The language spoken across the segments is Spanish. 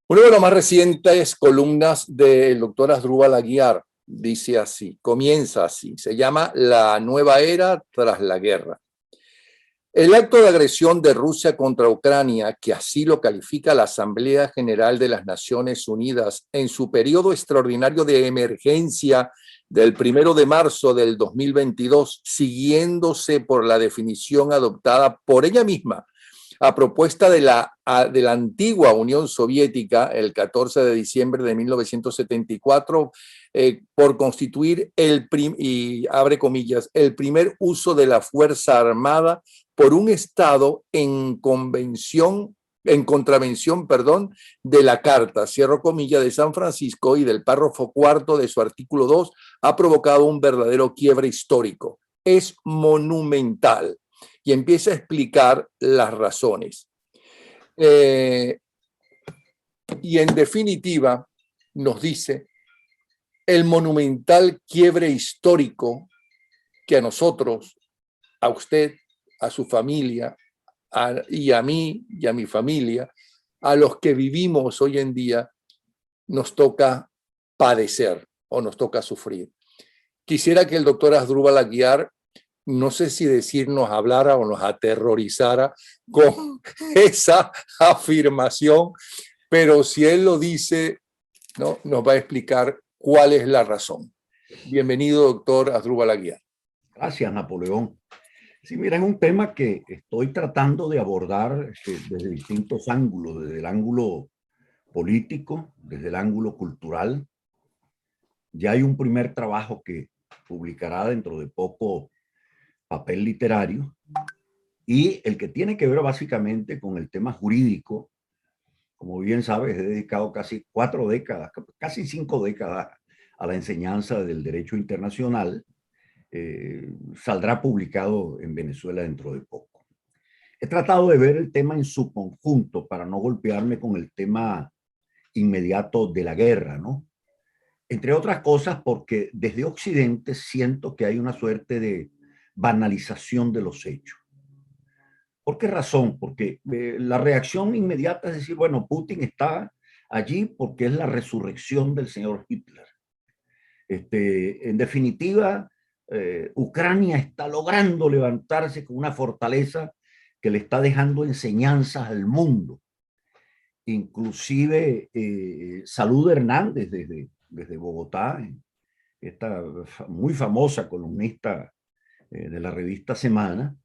Una de las más recientes columnas del doctor Asdrúbal Aguiar dice así, comienza así, se llama La nueva era tras la guerra. El acto de agresión de Rusia contra Ucrania, que así lo califica la Asamblea General de las Naciones Unidas en su periodo extraordinario de emergencia del 1 de marzo del 2022, siguiéndose por la definición adoptada por ella misma a propuesta de la antigua Unión Soviética, el 14 de diciembre de 1974, por constituir y abre comillas, el primer uso de la Fuerza Armada por un Estado en contravención, de la Carta, cierro comillas, de San Francisco y del párrafo cuarto de su artículo 2, ha provocado un verdadero quiebre histórico. Es monumental. Y empieza a explicar las razones. Y en definitiva nos dice el monumental quiebre histórico que a nosotros, a usted, a su familia, y a mí y a mi familia, a los que vivimos hoy en día, nos toca padecer o nos toca sufrir. Quisiera que el doctor Asdrúbal Aguiar, no sé si decirnos hablara o nos aterrorizara con esa afirmación, pero si él lo dice, ¿no?, nos va a explicar cuál es la razón. Bienvenido, doctor Asdrúbal Aguiar. Gracias, Napoleón. Sí, mira, es un tema que estoy tratando de abordar desde distintos ángulos, desde el ángulo político, desde el ángulo cultural. Ya hay un primer trabajo que publicará dentro de poco Papel Literario, y el que tiene que ver básicamente con el tema jurídico. Como bien sabes, he dedicado casi 4 décadas, casi 5 décadas a la enseñanza del derecho internacional. Saldrá publicado en Venezuela dentro de poco. He tratado de ver el tema en su conjunto para no golpearme con el tema inmediato de la guerra, ¿no? Entre otras cosas porque desde Occidente siento que hay una suerte de banalización de los hechos. ¿Por qué razón? Porque la reacción inmediata es decir, bueno, Putin está allí porque es la resurrección del señor Hitler. En definitiva, Ucrania está logrando levantarse con una fortaleza que le está dejando enseñanzas al mundo. Inclusive Salud Hernández desde Bogotá, esta muy famosa columnista de la revista Semana,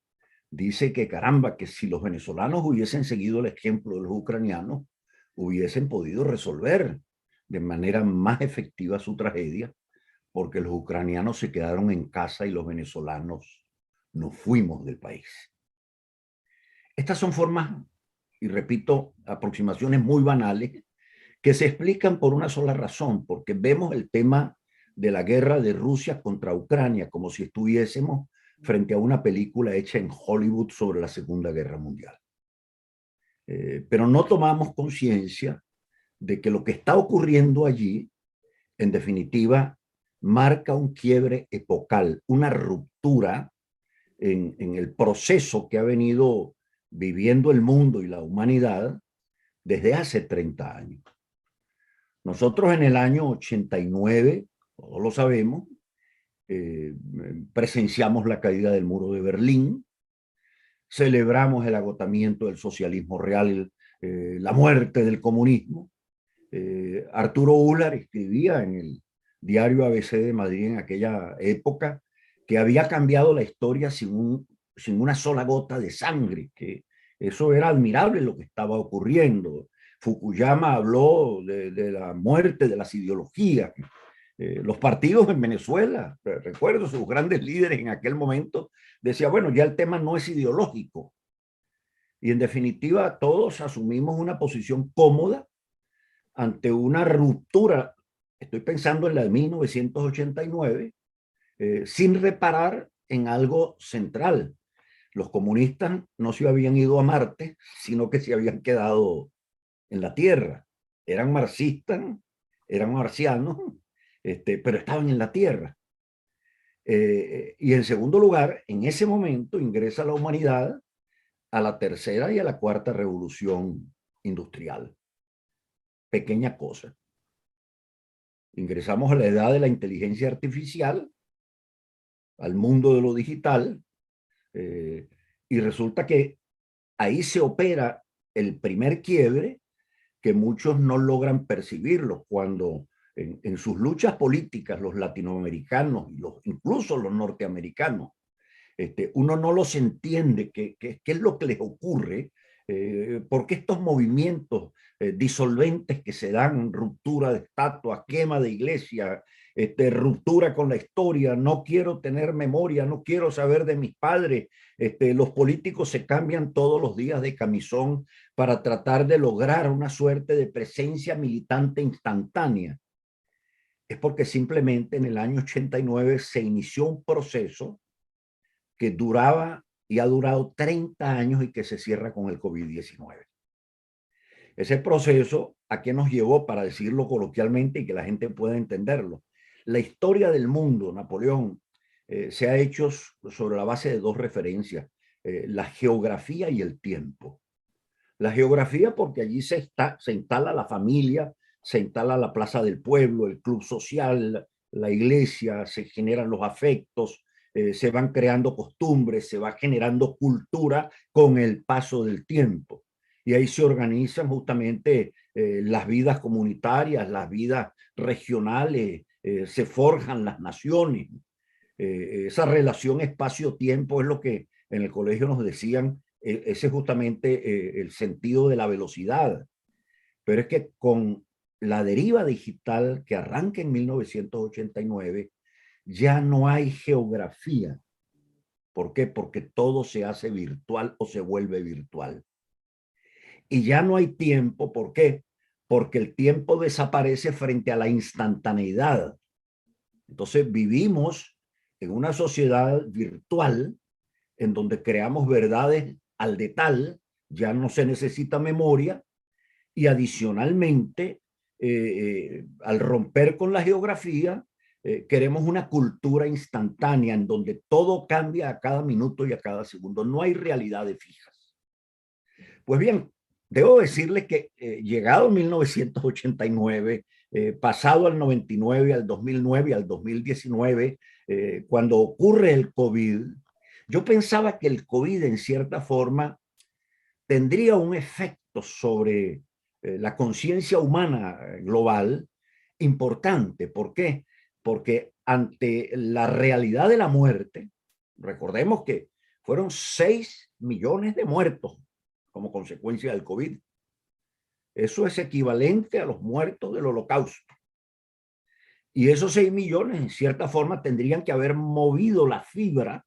dice que caramba, que si los venezolanos hubiesen seguido el ejemplo de los ucranianos, hubiesen podido resolver de manera más efectiva su tragedia, porque los ucranianos se quedaron en casa y los venezolanos nos fuimos del país. Estas son formas, y repito, aproximaciones muy banales, que se explican por una sola razón, porque vemos el tema de la guerra de Rusia contra Ucrania como si estuviésemos frente a una película hecha en Hollywood sobre la Segunda Guerra Mundial. Pero no tomamos conciencia de que lo que está ocurriendo allí, en definitiva, marca un quiebre epocal, una ruptura en el proceso que ha venido viviendo el mundo y la humanidad desde hace 30 años. Nosotros en el año 89, todos lo sabemos, presenciamos la caída del muro de Berlín, celebramos el agotamiento del socialismo real, la muerte del comunismo. Arturo Ullar escribía en el diario ABC de Madrid en aquella época que había cambiado la historia sin una sola gota de sangre, que eso era admirable lo que estaba ocurriendo. Fukuyama habló de la muerte de las ideologías. Los partidos en Venezuela, recuerdo sus grandes líderes en aquel momento, decía, bueno, ya el tema no es ideológico. Y en definitiva, todos asumimos una posición cómoda ante una ruptura, estoy pensando en la de 1989, sin reparar en algo central. Los comunistas no se habían ido a Marte, sino que se habían quedado en la Tierra. Eran marxistas, eran marcianos, pero estaban en la Tierra. Y en segundo lugar, en ese momento ingresa la humanidad a la tercera y a la cuarta revolución industrial. pequeña cosa. Ingresamos a la edad de la inteligencia artificial, al mundo de lo digital, y resulta que ahí se opera el primer quiebre que muchos no logran percibirlo cuando en sus luchas políticas los latinoamericanos y incluso los norteamericanos, uno no los entiende qué es lo que les ocurre, porque estos movimientos disolventes que se dan, ruptura de estatuas, quema de iglesia, ruptura con la historia, no quiero tener memoria, no quiero saber de mis padres, los políticos se cambian todos los días de camisón para tratar de lograr una suerte de presencia militante instantánea. Es porque simplemente en el año 89 se inició un proceso que duraba y ha durado 30 años y que se cierra con el COVID-19. Ese proceso, ¿a qué nos llevó? Para decirlo coloquialmente y que la gente pueda entenderlo. La historia del mundo, Napoleón, se ha hecho sobre la base de dos referencias, la geografía y el tiempo. La geografía porque allí se instala la familia, se instala la plaza del pueblo, el club social, la iglesia, se generan los afectos, se van creando costumbres, se va generando cultura con el paso del tiempo. Y ahí se organizan justamente las vidas comunitarias, las vidas regionales, se forjan las naciones. Esa relación espacio-tiempo es lo que en el colegio nos decían, ese es justamente el sentido de la velocidad. Pero es que con la deriva digital que arranca en 1989, ya no hay geografía. ¿Por qué? Porque todo se hace virtual o se vuelve virtual. Y ya no hay tiempo. ¿Por qué? Porque el tiempo desaparece frente a la instantaneidad. Entonces vivimos en una sociedad virtual en donde creamos verdades al detalle, ya no se necesita memoria, y adicionalmente, al romper con la geografía, queremos una cultura instantánea en donde todo cambia a cada minuto y a cada segundo. No hay realidades fijas. Pues bien, debo decirles que llegado 1989, pasado al 99, al 2009 y al 2019, cuando ocurre el COVID, yo pensaba que el COVID en cierta forma tendría un efecto sobre la conciencia humana global importante. ¿Por qué? Porque ante la realidad de la muerte, recordemos que fueron 6 millones de muertos como consecuencia del COVID. Eso es equivalente a los muertos del Holocausto. Y esos 6 millones, en cierta forma, tendrían que haber movido la fibra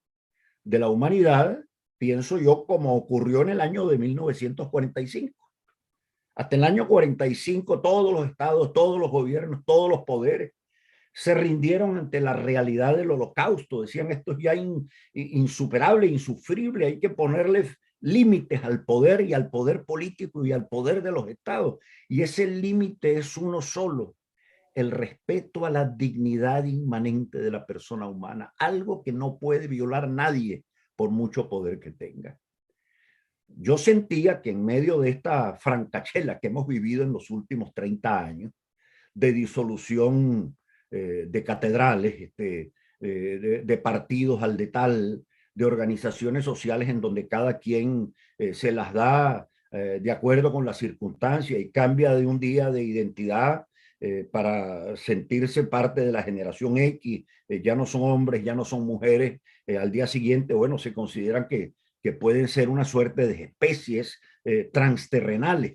de la humanidad, pienso yo, como ocurrió en el año de 1945. Hasta el año 45, todos los estados, todos los gobiernos, todos los poderes se rindieron ante la realidad del Holocausto. Decían, esto es ya insuperable, insufrible, hay que ponerle límites al poder y al poder político y al poder de los estados. Y ese límite es uno solo: el respeto a la dignidad inmanente de la persona humana, algo que no puede violar nadie por mucho poder que tenga. Yo sentía que en medio de esta francachela que hemos vivido en los últimos 30 años, de disolución de catedrales, de partidos al de tal, de organizaciones sociales en donde cada quien se las da de acuerdo con las circunstancias y cambia de un día de identidad para sentirse parte de la generación X, ya no son hombres, ya no son mujeres, al día siguiente, bueno, se consideran que pueden ser una suerte de especies transterrenales.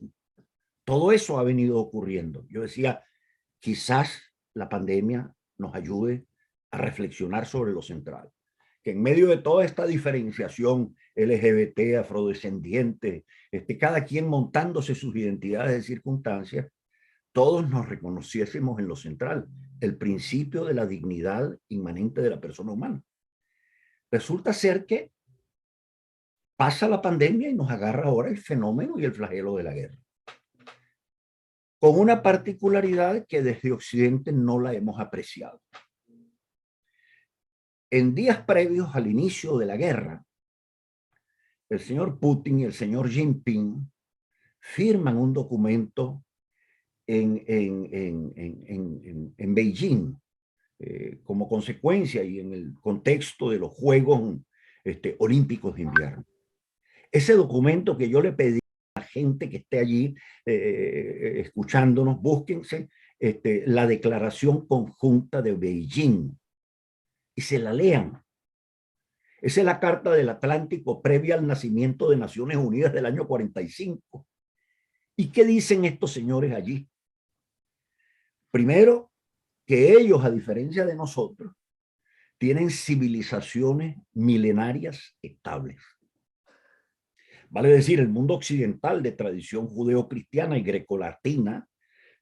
Todo eso ha venido ocurriendo. Yo decía, quizás la pandemia nos ayude a reflexionar sobre lo central, que en medio de toda esta diferenciación LGBT, afrodescendiente, cada quien montándose sus identidades de circunstancias, todos nos reconociésemos en lo central, el principio de la dignidad inmanente de la persona humana. Resulta ser que pasa la pandemia y nos agarra ahora el fenómeno y el flagelo de la guerra, con una particularidad que desde Occidente no la hemos apreciado. En días previos al inicio de la guerra, el señor Putin y el señor Jinping firman un documento en Beijing como consecuencia y en el contexto de los Juegos Olímpicos de Invierno. Ese documento que yo le pedí a la gente que esté allí escuchándonos, búsquense la Declaración Conjunta de Beijing y se la lean. Esa es la Carta del Atlántico previa al nacimiento de Naciones Unidas del año 45. ¿Y qué dicen estos señores allí? Primero, que ellos, a diferencia de nosotros, tienen civilizaciones milenarias estables. Vale decir, el mundo occidental de tradición judeocristiana y grecolatina,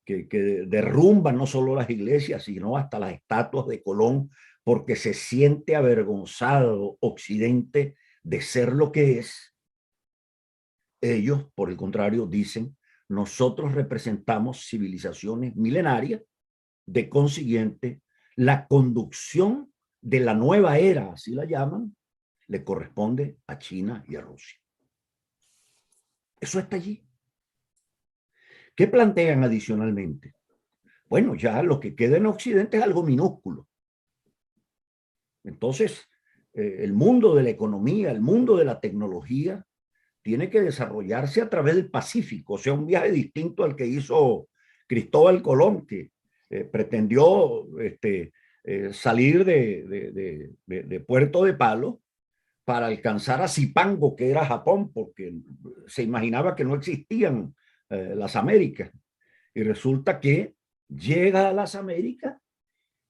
que derrumba no solo las iglesias, sino hasta las estatuas de Colón, porque se siente avergonzado Occidente de ser lo que es. Ellos, por el contrario, dicen, nosotros representamos civilizaciones milenarias, de consiguiente, la conducción de la nueva era, así la llaman, le corresponde a China y a Rusia. Eso está allí. ¿Qué plantean adicionalmente? Bueno, ya lo que queda en Occidente es algo minúsculo. Entonces, el mundo de la economía, el mundo de la tecnología, tiene que desarrollarse a través del Pacífico, o sea, un viaje distinto al que hizo Cristóbal Colón, que pretendió salir de Puerto de Palos para alcanzar a Zipango, que era Japón, porque se imaginaba que no existían las Américas. Y resulta que llega a las Américas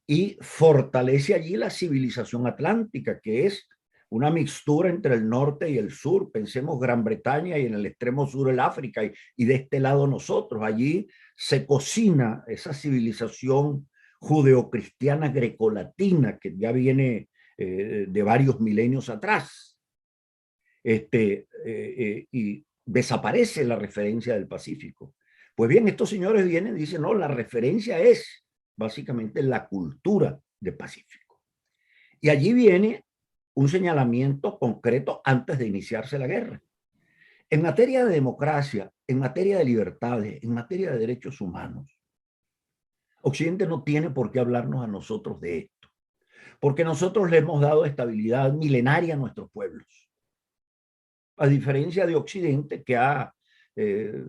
y fortalece allí la civilización atlántica, que es una mixtura entre el norte y el sur. Pensemos Gran Bretaña y en el extremo sur el África y de este lado nosotros. Allí se cocina esa civilización judeocristiana grecolatina que ya viene de varios milenios atrás. Y desaparece la referencia del Pacífico. Pues bien, estos señores vienen y dicen, no, la referencia es básicamente la cultura del Pacífico. Y allí viene un señalamiento concreto antes de iniciarse la guerra. En materia de democracia, en materia de libertades, en materia de derechos humanos, Occidente no tiene por qué hablarnos a nosotros de esto, porque nosotros le hemos dado estabilidad milenaria a nuestros pueblos. A diferencia de Occidente, que ha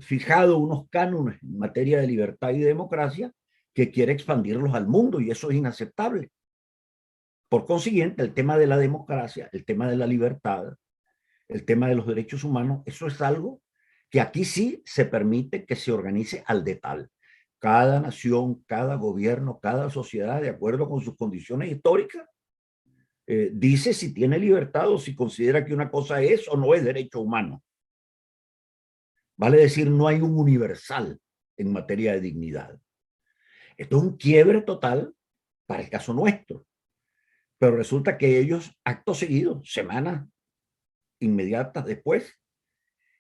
fijado unos cánones en materia de libertad y de democracia, que quiere expandirlos al mundo, y eso es inaceptable. Por consiguiente, el tema de la democracia, el tema de la libertad, el tema de los derechos humanos, eso es algo que aquí sí se permite que se organice al detalle. Cada nación, cada gobierno, cada sociedad, de acuerdo con sus condiciones históricas, dice si tiene libertad o si considera que una cosa es o no es derecho humano. Vale decir, no hay un universal en materia de dignidad. Esto es un quiebre total para el caso nuestro. Pero resulta que ellos, acto seguido, semanas inmediatas después,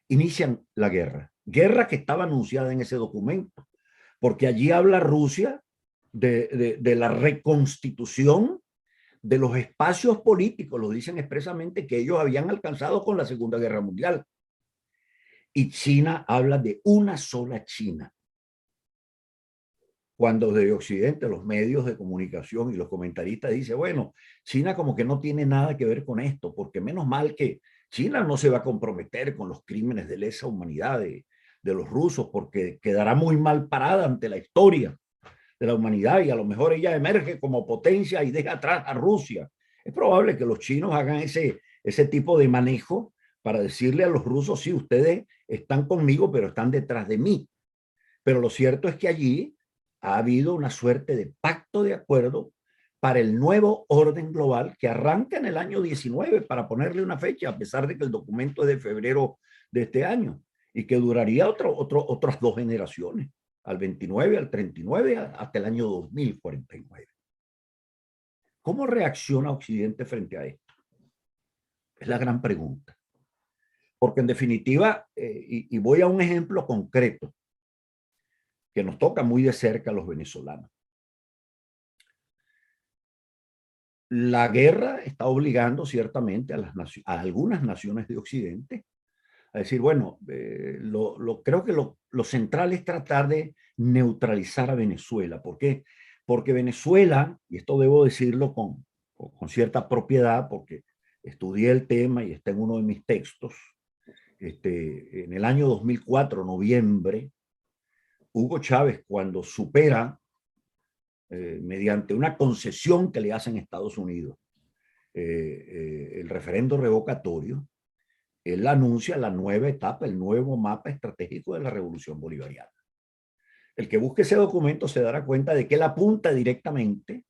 inician la guerra. Guerra que estaba anunciada en ese documento, porque allí habla Rusia de la reconstitución de los espacios políticos, lo dicen expresamente, que ellos habían alcanzado con la Segunda Guerra Mundial. Y China habla de una sola China. Cuando desde Occidente los medios de comunicación y los comentaristas dicen, bueno, China como que no tiene nada que ver con esto, porque menos mal que China no se va a comprometer con los crímenes de lesa humanidad de los rusos, porque quedará muy mal parada ante la historia de la humanidad y a lo mejor ella emerge como potencia y deja atrás a Rusia. Es probable que los chinos hagan ese tipo de manejo para decirle a los rusos, sí, ustedes están conmigo, pero están detrás de mí. Pero lo cierto es que allí ha habido una suerte de pacto de acuerdo para el nuevo orden global que arranca en el año 19, para ponerle una fecha, a pesar de que el documento es de febrero de este año, y que duraría otras 2 generaciones, al 29, al 39, hasta el año 2049. ¿Cómo reacciona Occidente frente a esto? Es la gran pregunta. Porque en definitiva, y voy a un ejemplo concreto, que nos toca muy de cerca a los venezolanos. La guerra está obligando ciertamente a algunas naciones de Occidente a decir, bueno, creo que lo central es tratar de neutralizar a Venezuela. ¿Por qué? Porque Venezuela, y esto debo decirlo con cierta propiedad, porque estudié el tema y está en uno de mis textos, en el año 2004, noviembre, Hugo Chávez, cuando supera, mediante una concesión que le hacen Estados Unidos, el referendo revocatorio, él anuncia la nueva etapa, el nuevo mapa estratégico de la Revolución Bolivariana. El que busque ese documento se dará cuenta de que él apunta directamente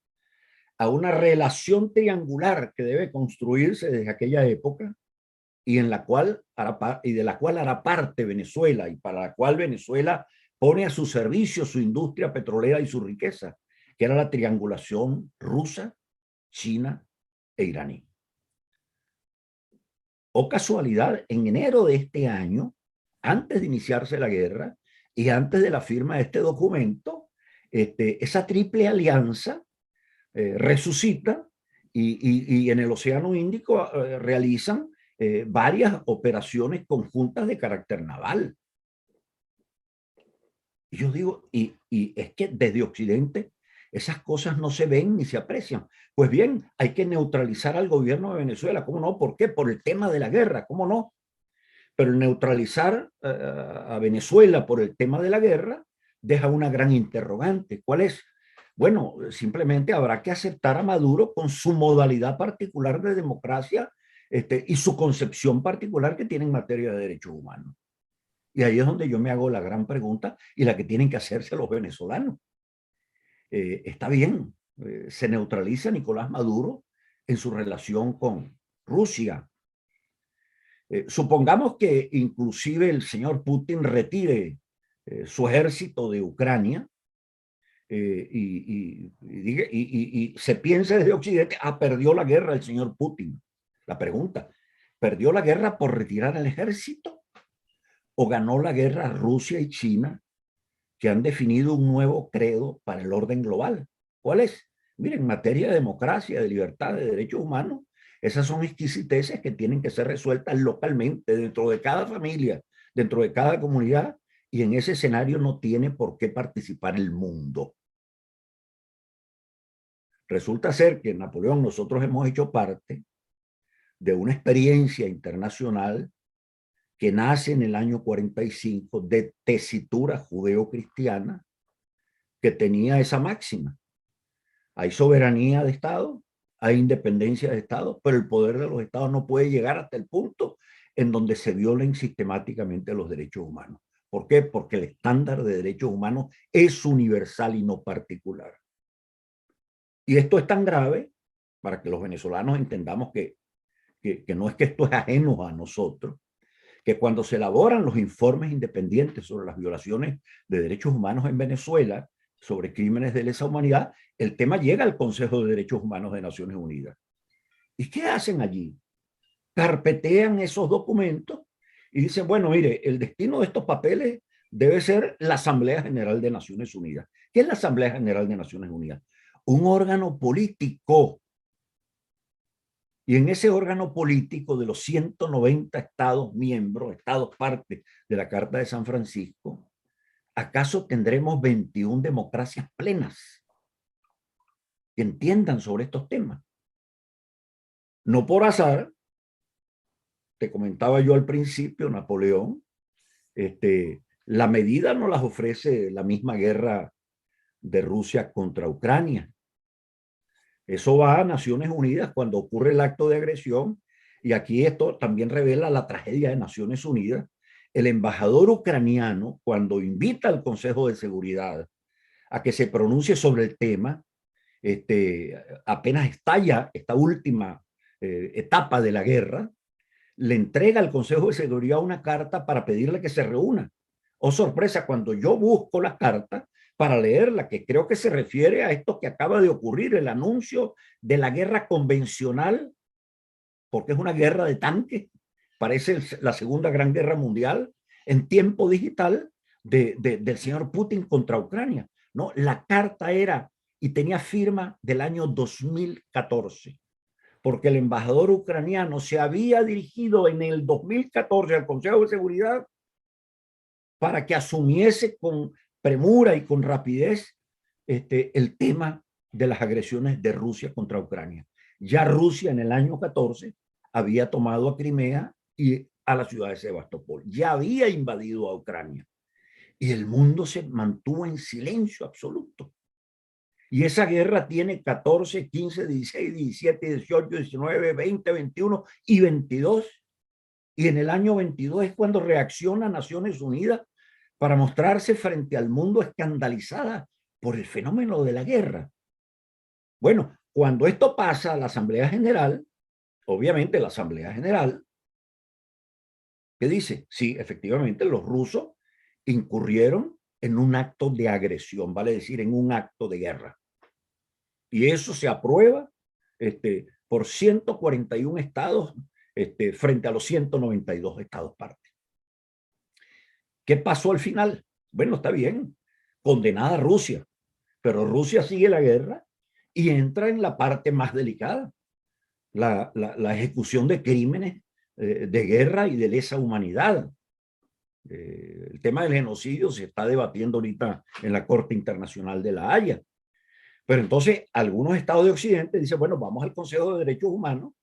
a una relación triangular que debe construirse desde aquella época y, en la cual y de la cual hará parte Venezuela, y para la cual Venezuela pone a su servicio su industria petrolera y su riqueza, que era la triangulación rusa, china e iraní. O casualidad, en enero de este año, antes de iniciarse la guerra y antes de la firma de este documento, esa triple alianza resucita y en el Océano Índico realizan varias operaciones conjuntas de carácter naval. Y yo digo, y es que desde Occidente esas cosas no se ven ni se aprecian. Pues bien, hay que neutralizar al gobierno de Venezuela. ¿Cómo no? ¿Por qué? Por el tema de la guerra. ¿Cómo no? Pero neutralizar a Venezuela por el tema de la guerra deja una gran interrogante. ¿Cuál es? Bueno, simplemente habrá que aceptar a Maduro con su modalidad particular de democracia y su concepción particular que tiene en materia de derechos humanos. Y ahí es donde yo me hago la gran pregunta y la que tienen que hacerse los venezolanos. Está bien, se neutraliza Nicolás Maduro en su relación con Rusia. Supongamos que inclusive el señor Putin retire su ejército de Ucrania y se piensa desde Occidente, perdió la guerra el señor Putin. La pregunta, ¿perdió la guerra por retirar el ejército o ganó la guerra Rusia y China, que han definido un nuevo credo para el orden global? ¿Cuál es? Miren, en materia de democracia, de libertad, de derechos humanos, esas son exquisiteces que tienen que ser resueltas localmente, dentro de cada familia, dentro de cada comunidad, y en ese escenario no tiene por qué participar el mundo. Resulta ser que en Napoleón nosotros hemos hecho parte de una experiencia internacional que nace en el año 45 de tesitura judeo-cristiana que tenía esa máxima. Hay soberanía de Estado, hay independencia de Estado, pero el poder de los Estados no puede llegar hasta el punto en donde se violen sistemáticamente los derechos humanos. ¿Por qué? Porque el estándar de derechos humanos es universal y no particular. Y esto es tan grave para que los venezolanos entendamos que no es que esto es ajeno a nosotros, que cuando se elaboran los informes independientes sobre las violaciones de derechos humanos en Venezuela, sobre crímenes de lesa humanidad, el tema llega al Consejo de Derechos Humanos de Naciones Unidas. ¿Y qué hacen allí? Carpetean esos documentos y dicen, bueno, mire, el destino de estos papeles debe ser la Asamblea General de Naciones Unidas. ¿Qué es la Asamblea General de Naciones Unidas? Un órgano político. Y en ese órgano político de los 190 estados miembros, estados parte de la Carta de San Francisco, ¿acaso tendremos 21 democracias plenas que entiendan sobre estos temas? No por azar, te comentaba yo al principio, Napoleón, la medida no las ofrece la misma guerra de Rusia contra Ucrania. Eso va a Naciones Unidas cuando ocurre el acto de agresión, y aquí esto también revela la tragedia de Naciones Unidas. El embajador ucraniano, cuando invita al Consejo de Seguridad a que se pronuncie sobre el tema, apenas estalla esta última etapa de la guerra, le entrega al Consejo de Seguridad una carta para pedirle que se reúna. Oh, sorpresa, cuando yo busco la carta para leerla, que creo que se refiere a esto que acaba de ocurrir, el anuncio de la guerra convencional, porque es una guerra de tanques, parece la Segunda Gran Guerra Mundial, en tiempo digital del señor Putin contra Ucrania. No, la carta era y tenía firma del año 2014. porque el embajador ucraniano se había dirigido en el 2014 al Consejo de Seguridad para que asumiese con premura y con rapidez el tema de las agresiones de Rusia contra Ucrania. Ya Rusia en el año 14 había tomado a Crimea y a la ciudad de Sebastopol. Ya había invadido a Ucrania. Y el mundo se mantuvo en silencio absoluto. Y esa guerra tiene 14, 15, 16, 17, 18, 19, 20, 21 y 22. Y en el año 22 es cuando reacciona Naciones Unidas para mostrarse frente al mundo escandalizada por el fenómeno de la guerra. Bueno, cuando esto pasa a la Asamblea General, obviamente la Asamblea General, ¿qué dice? Sí, efectivamente, los rusos incurrieron en un acto de agresión, vale decir, en un acto de guerra. Y eso se aprueba por 141 estados frente a los 192 estados parte. ¿Qué pasó al final? Bueno, está bien, condenada Rusia, pero Rusia sigue la guerra y entra en la parte más delicada, la ejecución de crímenes de guerra y de lesa humanidad. El tema del genocidio se está debatiendo ahorita en la Corte Internacional de La Haya. Pero entonces algunos estados de Occidente dicen, bueno, vamos al Consejo de Derechos Humanos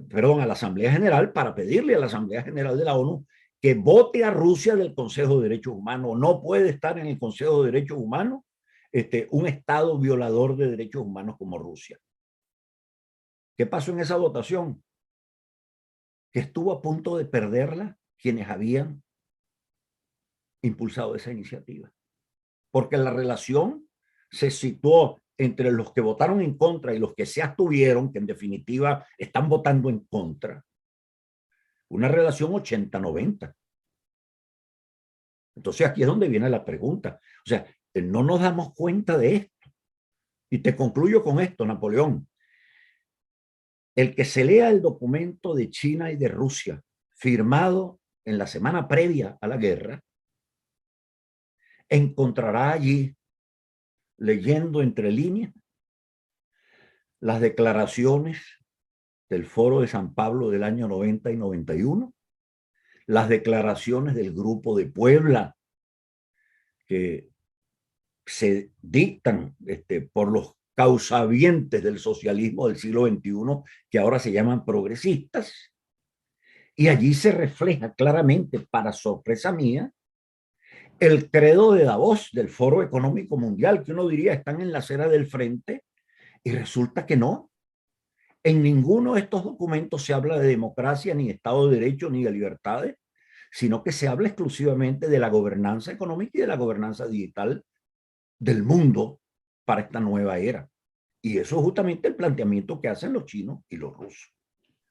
perdón, a la Asamblea General para pedirle a la Asamblea General de la ONU que vote a Rusia del Consejo de Derechos Humanos. No puede estar en el Consejo de Derechos Humanos un estado violador de derechos humanos como Rusia. ¿Qué pasó en esa votación? Que estuvo a punto de perderla quienes habían impulsado esa iniciativa. Porque la relación se situó entre los que votaron en contra y los que se abstuvieron, que en definitiva están votando en contra. Una relación 80-90. Entonces aquí es donde viene la pregunta. O sea, no nos damos cuenta de esto. Y te concluyo con esto, Napoleón. El que se lea el documento de China y de Rusia, firmado en la semana previa a la guerra, encontrará allí, leyendo entre líneas, las declaraciones del Foro de San Pablo del año 90 y 91, las declaraciones del Grupo de Puebla, que se dictan por los causavientes del socialismo del siglo XXI, que ahora se llaman progresistas, y allí se refleja claramente, para sorpresa mía, el credo de Davos, del Foro Económico Mundial, que uno diría están en la acera del frente, y resulta que no. En ninguno de estos documentos se habla de democracia, ni Estado de Derecho, ni de libertades, sino que se habla exclusivamente de la gobernanza económica y de la gobernanza digital del mundo para esta nueva era. Y eso es justamente el planteamiento que hacen los chinos y los rusos.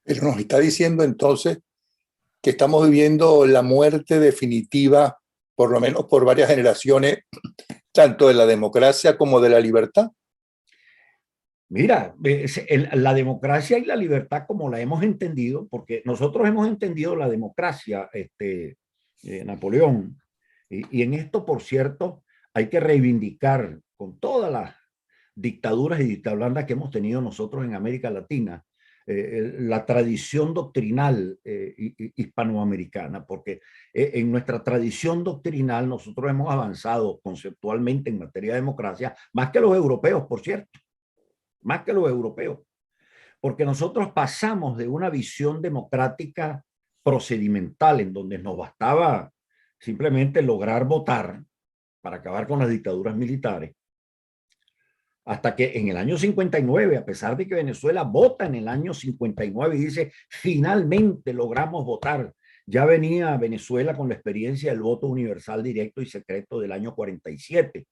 Pero nos está diciendo entonces que estamos viviendo la muerte definitiva, por lo menos por varias generaciones, tanto de la democracia como de la libertad. Mira, la democracia y la libertad como la hemos entendido, porque nosotros hemos entendido la democracia, Napoleón, y en esto, por cierto, hay que reivindicar con todas las dictaduras y dictablandas que hemos tenido nosotros en América Latina, la tradición doctrinal hispanoamericana, porque en nuestra tradición doctrinal nosotros hemos avanzado conceptualmente en materia de democracia, más que los europeos, por cierto, más que los europeos, porque nosotros pasamos de una visión democrática procedimental en donde nos bastaba simplemente lograr votar para acabar con las dictaduras militares, hasta que en el año 59, a pesar de que Venezuela vota en el año 59 y dice, finalmente logramos votar, ya venía Venezuela con la experiencia del voto universal, directo y secreto del año 47.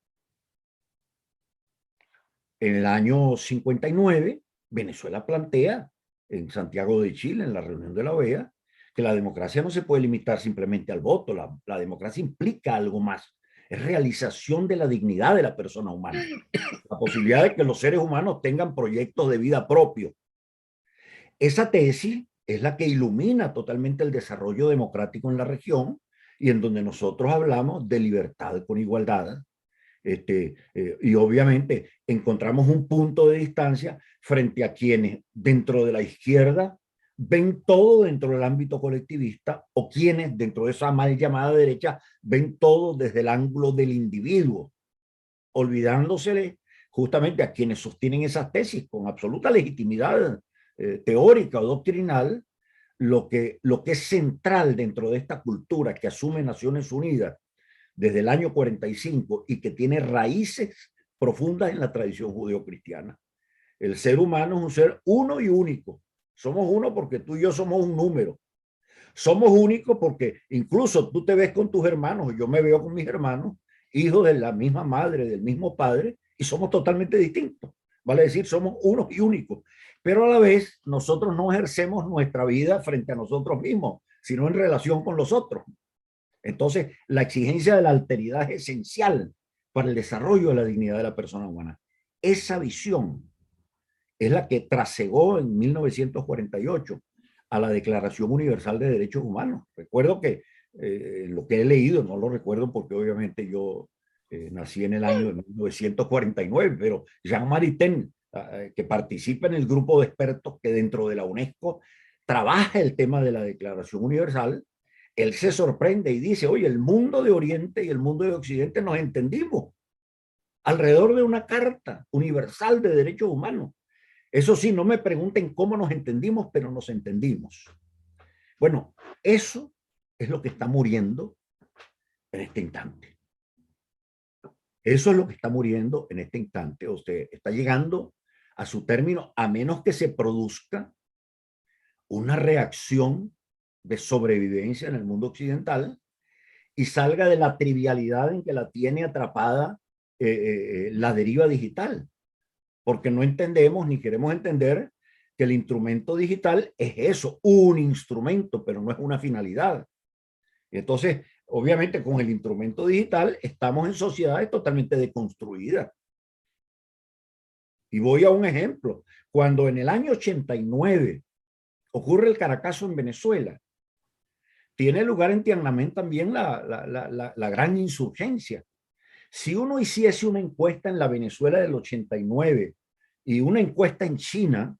En el año 59, Venezuela plantea en Santiago de Chile, en la reunión de la OEA, que la democracia no se puede limitar simplemente al voto, la democracia implica algo más, es realización de la dignidad de la persona humana, la posibilidad de que los seres humanos tengan proyectos de vida propios. Esa tesis es la que ilumina totalmente el desarrollo democrático en la región y en donde nosotros hablamos de libertad con igualdad Y obviamente encontramos un punto de distancia frente a quienes dentro de la izquierda ven todo dentro del ámbito colectivista o quienes dentro de esa mal llamada derecha ven todo desde el ángulo del individuo, olvidándosele justamente a quienes sostienen esas tesis con absoluta legitimidad teórica o doctrinal, lo que es central dentro de esta cultura que asume Naciones Unidas desde el año 45 y que tiene raíces profundas en la tradición judeocristiana. El ser humano es un ser uno y único. Somos uno porque tú y yo somos un número. Somos únicos porque incluso tú te ves con tus hermanos, yo me veo con mis hermanos, hijos de la misma madre, del mismo padre, y somos totalmente distintos. Vale decir, somos unos y únicos. Pero a la vez, nosotros no ejercemos nuestra vida frente a nosotros mismos, sino en relación con los otros. Entonces, la exigencia de la alteridad es esencial para el desarrollo de la dignidad de la persona humana. Esa visión es la que trasegó en 1948 a la Declaración Universal de Derechos Humanos. Recuerdo que lo que he leído, no lo recuerdo porque obviamente yo nací en el año de 1949, pero Jean Maritain, que participa en el grupo de expertos que dentro de la UNESCO trabaja el tema de la Declaración Universal, él se sorprende y dice, oye, el mundo de Oriente y el mundo de Occidente nos entendimos alrededor de una carta universal de derechos humanos. Eso sí, no me pregunten cómo nos entendimos, pero nos entendimos. Bueno, eso es lo que está muriendo en este instante. Eso es lo que está muriendo en este instante. Usted está llegando a su término, a menos que se produzca una reacción de sobrevivencia en el mundo occidental y salga de la trivialidad en que la tiene atrapada la deriva digital, porque no entendemos ni queremos entender que el instrumento digital es eso, un instrumento, pero no es una finalidad. Entonces, obviamente con el instrumento digital estamos en sociedades totalmente deconstruidas. Y voy a un ejemplo. Cuando en el año 89 ocurre el Caracazo en Venezuela, tiene lugar en Tiananmen también la gran insurgencia. Si uno hiciese una encuesta en la Venezuela del 89 y una encuesta en China,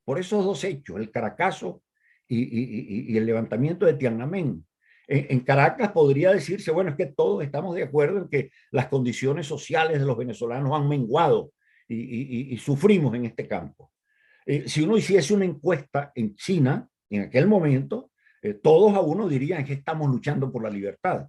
por esos dos hechos, el Caracazo y el levantamiento de Tiananmen, en Caracas podría decirse, bueno, es que todos estamos de acuerdo en que las condiciones sociales de los venezolanos han menguado y sufrimos en este campo. Si uno hiciese una encuesta en China, en aquel momento, todos a uno dirían que estamos luchando por la libertad.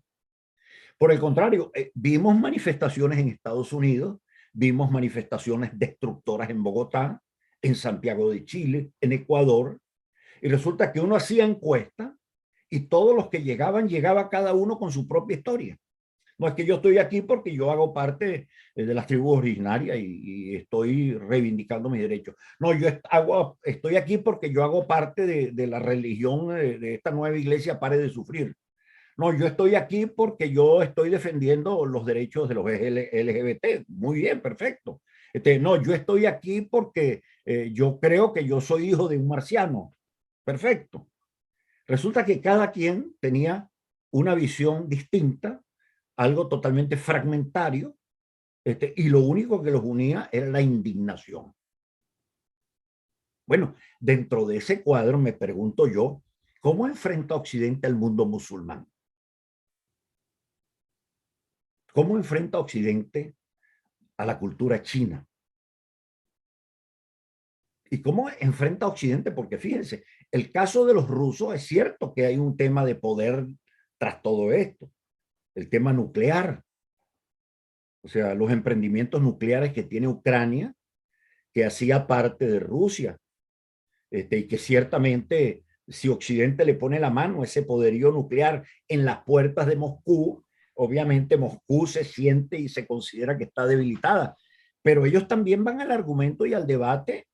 Por el contrario, vimos manifestaciones en Estados Unidos, vimos manifestaciones destructoras en Bogotá, en Santiago de Chile, en Ecuador, y resulta que uno hacía encuesta y todos los que llegaban, llegaba cada uno con su propia historia. No es que yo estoy aquí porque yo hago parte de las tribus originarias y estoy reivindicando mis derechos. No, estoy aquí porque yo hago parte de la religión de esta nueva iglesia Pare de Sufrir. No, yo estoy aquí porque yo estoy defendiendo los derechos de los LGBT. Muy bien, perfecto. No, yo estoy aquí porque yo creo que yo soy hijo de un marciano. Perfecto. Resulta que cada quien tenía una visión distinta, algo totalmente fragmentario, y lo único que los unía era la indignación. Bueno, dentro de ese cuadro me pregunto yo, ¿cómo enfrenta Occidente al mundo musulmán? ¿Cómo enfrenta Occidente a la cultura china? ¿Y cómo enfrenta Occidente? Porque fíjense, el caso de los rusos es cierto que hay un tema de poder tras todo esto, el tema nuclear, o sea, los emprendimientos nucleares que tiene Ucrania, que hacía parte de Rusia, y que ciertamente si Occidente le pone la mano a ese poderío nuclear en las puertas de Moscú, obviamente Moscú se siente y se considera que está debilitada, pero ellos también van al argumento y al debate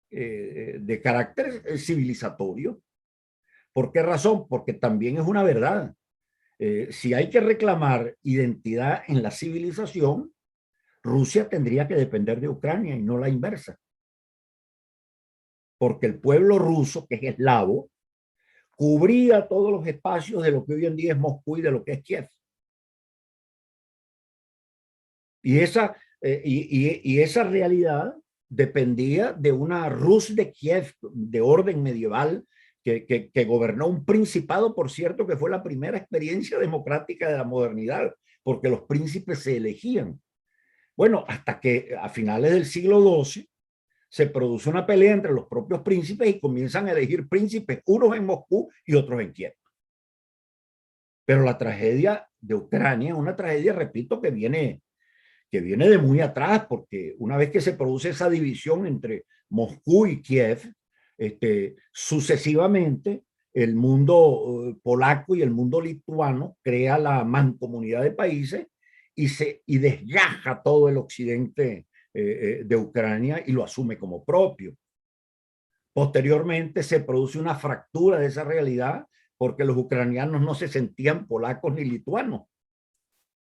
de carácter civilizatorio. ¿Por qué razón? Porque también es una verdad. Si hay que reclamar identidad en la civilización, Rusia tendría que depender de Ucrania y no la inversa. Porque el pueblo ruso, que es eslavo, cubría todos los espacios de lo que hoy en día es Moscú y de lo que es Kiev. Y esa realidad dependía de una Rus de Kiev de orden medieval que gobernó un principado, por cierto, que fue la primera experiencia democrática de la modernidad, porque los príncipes se elegían. Bueno, hasta que a finales del siglo XII se produce una pelea entre los propios príncipes y comienzan a elegir príncipes, unos en Moscú y otros en Kiev. Pero la tragedia de Ucrania es una tragedia, repito, que viene de muy atrás, porque una vez que se produce esa división entre Moscú y Kiev, sucesivamente el mundo polaco y el mundo lituano crea la mancomunidad de países y desgaja todo el occidente de Ucrania y lo asume como propio. Posteriormente se produce una fractura de esa realidad porque los ucranianos no se sentían polacos ni lituanos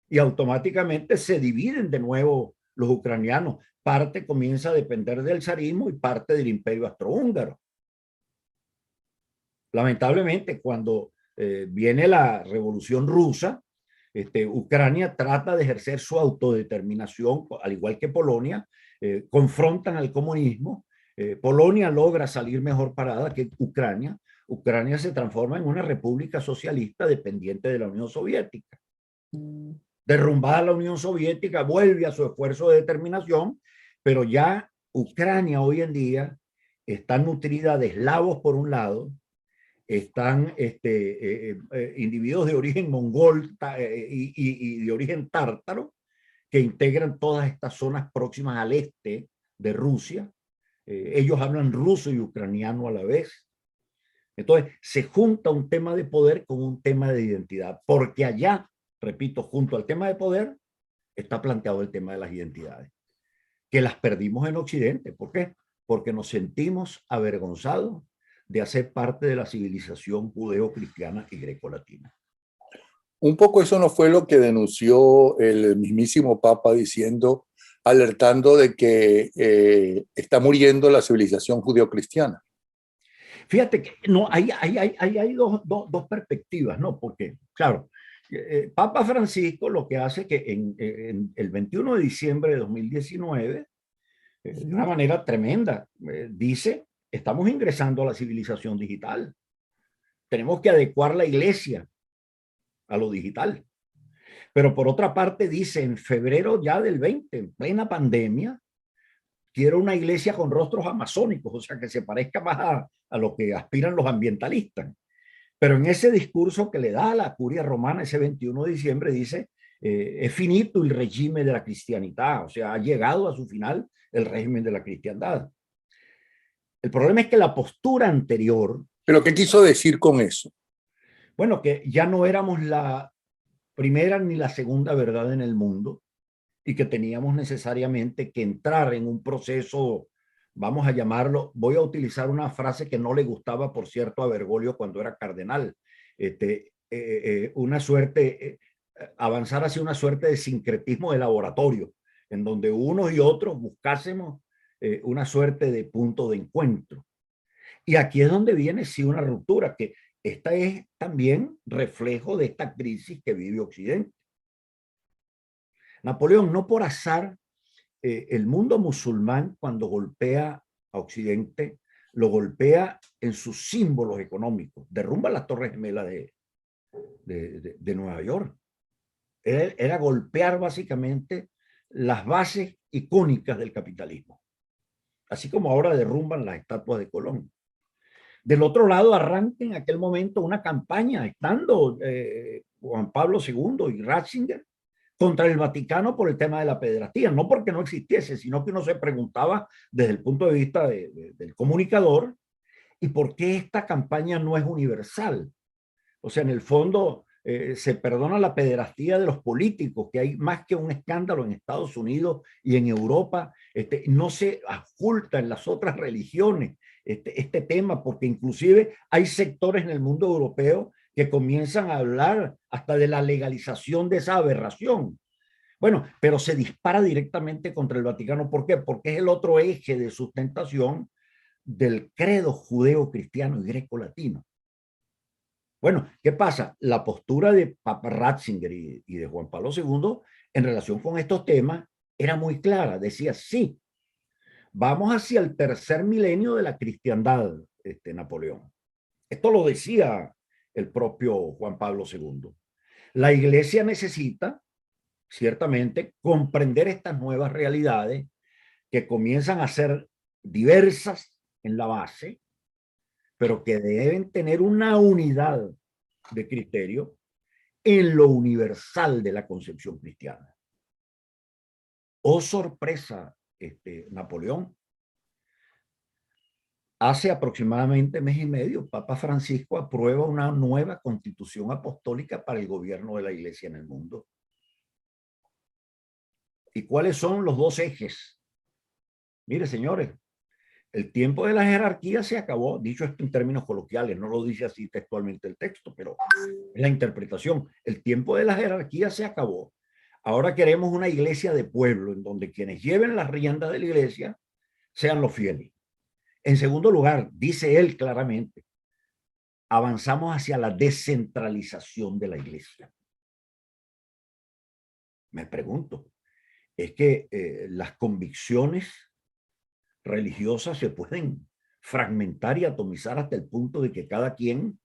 y automáticamente se dividen de nuevo los ucranianos. Parte comienza a depender del zarismo y parte del imperio austrohúngaro. Lamentablemente, cuando viene la revolución rusa, Ucrania trata de ejercer su autodeterminación, al igual que Polonia, confrontan al comunismo. Polonia logra salir mejor parada que Ucrania. Ucrania se transforma en una república socialista dependiente de la Unión Soviética. Derrumbada la Unión Soviética, vuelve a su esfuerzo de determinación, pero ya Ucrania hoy en día está nutrida de eslavos por un lado, están individuos de origen mongol y de origen tártaro que integran todas estas zonas próximas al este de Rusia. Ellos hablan ruso y ucraniano a la vez. Entonces se junta un tema de poder con un tema de identidad, porque allá, repito, junto al tema de poder está planteado el tema de las identidades, que las perdimos en Occidente. ¿Por qué? Porque nos sentimos avergonzados de hacer parte de la civilización judeo-cristiana y grecolatina. Un poco eso no fue lo que denunció el mismísimo Papa diciendo, alertando de que está muriendo la civilización judeo-cristiana. Fíjate que no, hay dos perspectivas, ¿no? Porque, claro, Papa Francisco lo que hace que en el 21 de diciembre de 2019, de una manera tremenda, dice, estamos ingresando a la civilización digital. Tenemos que adecuar la iglesia a lo digital. Pero por otra parte dice, en febrero ya del 20, en plena pandemia, quiero una iglesia con rostros amazónicos, o sea, que se parezca más a lo que aspiran los ambientalistas. Pero en ese discurso que le da a la curia romana ese 21 de diciembre dice, es finito el régimen de la cristianidad, o sea, ha llegado a su final el régimen de la cristiandad. El problema es que la postura anterior... ¿Pero qué quiso decir con eso? Bueno, que ya no éramos la primera ni la segunda verdad en el mundo y que teníamos necesariamente que entrar en un proceso, vamos a llamarlo, voy a utilizar una frase que no le gustaba, por cierto, a Bergoglio cuando era cardenal, una suerte, avanzar hacia una suerte de sincretismo de laboratorio, en donde unos y otros buscásemos una suerte de punto de encuentro. Y aquí es donde viene sí una ruptura, que esta es también reflejo de esta crisis que vive Occidente. Napoleón, no por azar, el mundo musulmán cuando golpea a Occidente, lo golpea en sus símbolos económicos, derrumba las Torres Gemelas de Nueva York. Era golpear básicamente las bases icónicas del capitalismo, así como ahora derrumban las estatuas de Colón. Del otro lado, arranca en aquel momento una campaña, estando Juan Pablo II y Ratzinger, contra el Vaticano por el tema de la pederastía, no porque no existiese, sino que uno se preguntaba desde el punto de vista del comunicador, ¿y por qué esta campaña no es universal? O sea, en el fondo se perdona la pederastía de los políticos, que hay más que un escándalo en Estados Unidos y en Europa, no se oculta en las otras religiones este tema, porque inclusive hay sectores en el mundo europeo que comienzan a hablar hasta de la legalización de esa aberración. Bueno, pero se dispara directamente contra el Vaticano. ¿Por qué? Porque es el otro eje de sustentación del credo judeo-cristiano y greco-latino. Bueno, ¿qué pasa? La postura de Papa Ratzinger y de Juan Pablo II en relación con estos temas era muy clara, decía sí, vamos hacia el tercer milenio de la cristiandad, Napoleón. Esto lo decía el propio Juan Pablo II. La iglesia necesita, ciertamente, comprender estas nuevas realidades que comienzan a ser diversas en la base, pero que deben tener una unidad de criterio en lo universal de la concepción cristiana. Oh sorpresa, Napoleón. Hace aproximadamente mes y medio, Papa Francisco aprueba una nueva constitución apostólica para el gobierno de la Iglesia en el mundo. ¿Y cuáles son los dos ejes? Mire, señores, el tiempo de la jerarquía se acabó, dicho esto en términos coloquiales, no lo dice así textualmente el texto, pero es la interpretación. El tiempo de la jerarquía se acabó. Ahora queremos una iglesia de pueblo en donde quienes lleven las riendas de la iglesia sean los fieles. En segundo lugar, dice él claramente, avanzamos hacia la descentralización de la iglesia. Me pregunto, es que las convicciones religiosas se pueden fragmentar y atomizar hasta el punto de que cada quien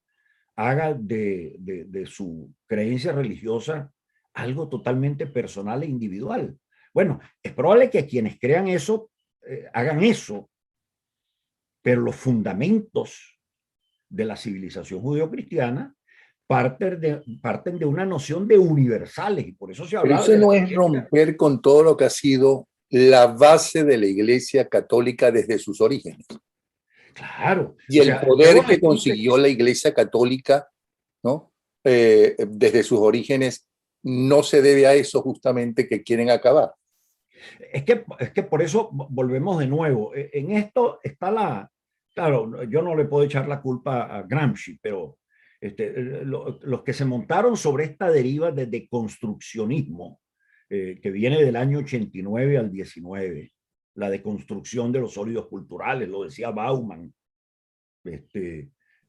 haga de su creencia religiosa algo totalmente personal e individual. Bueno, es probable que quienes crean eso hagan eso, pero los fundamentos de la civilización judeocristiana parten de una noción de universales, y por eso se Pero hablaba eso de la no es iglesia. romper con todo lo que ha sido la base de la Iglesia Católica desde sus orígenes. Claro, Y o el sea, luego poder que les dice, consiguió la Iglesia Católica, ¿no? Desde sus orígenes, no se debe a eso justamente que quieren acabar. es que por eso volvemos de nuevo. En esto está claro, yo no le puedo echar la culpa a Gramsci, pero los que se montaron sobre esta deriva de deconstruccionismo, que viene del año 89 al 19, la deconstrucción de los sólidos culturales, lo decía Bauman,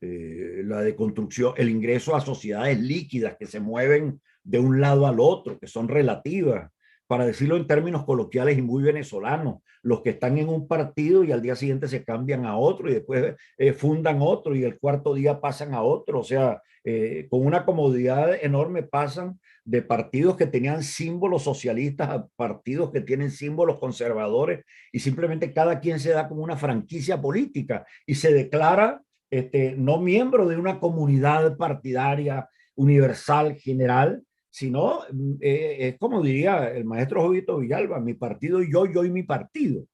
la deconstrucción, el ingreso a sociedades líquidas que se mueven de un lado al otro, que son relativas, para decirlo en términos coloquiales y muy venezolanos, los que están en un partido y al día siguiente se cambian a otro y después fundan otro y el cuarto día pasan a otro, o sea, con una comodidad enorme pasan de partidos que tenían símbolos socialistas a partidos que tienen símbolos conservadores y simplemente cada quien se da como una franquicia política y se declara no miembro de una comunidad partidaria universal general, sino es como diría el maestro Jovito Villalba, mi partido y yo y mi partido.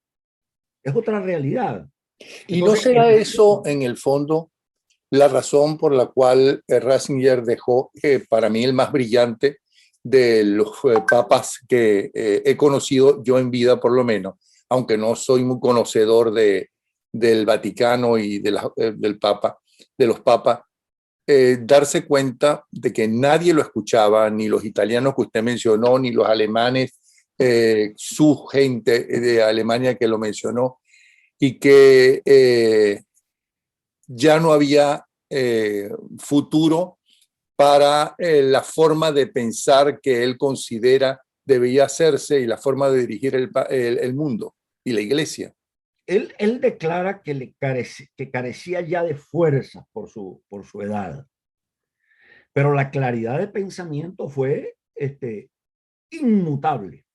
Es otra realidad. ¿Y no Entonces, será eso, en el fondo, la razón por la cual Ratzinger dejó, para mí, el más brillante de los papas que he conocido yo en vida, por lo menos, aunque no soy muy conocedor del Vaticano y del Papa, de los papas, darse cuenta de que nadie lo escuchaba, ni los italianos que usted mencionó, ni los alemanes, su gente de Alemania que lo mencionó, y que ya no había futuro para la forma de pensar que él considera debía hacerse y la forma de dirigir el mundo y la iglesia. él declara que carecía ya de fuerza por su edad, pero la claridad de pensamiento fue inmutable.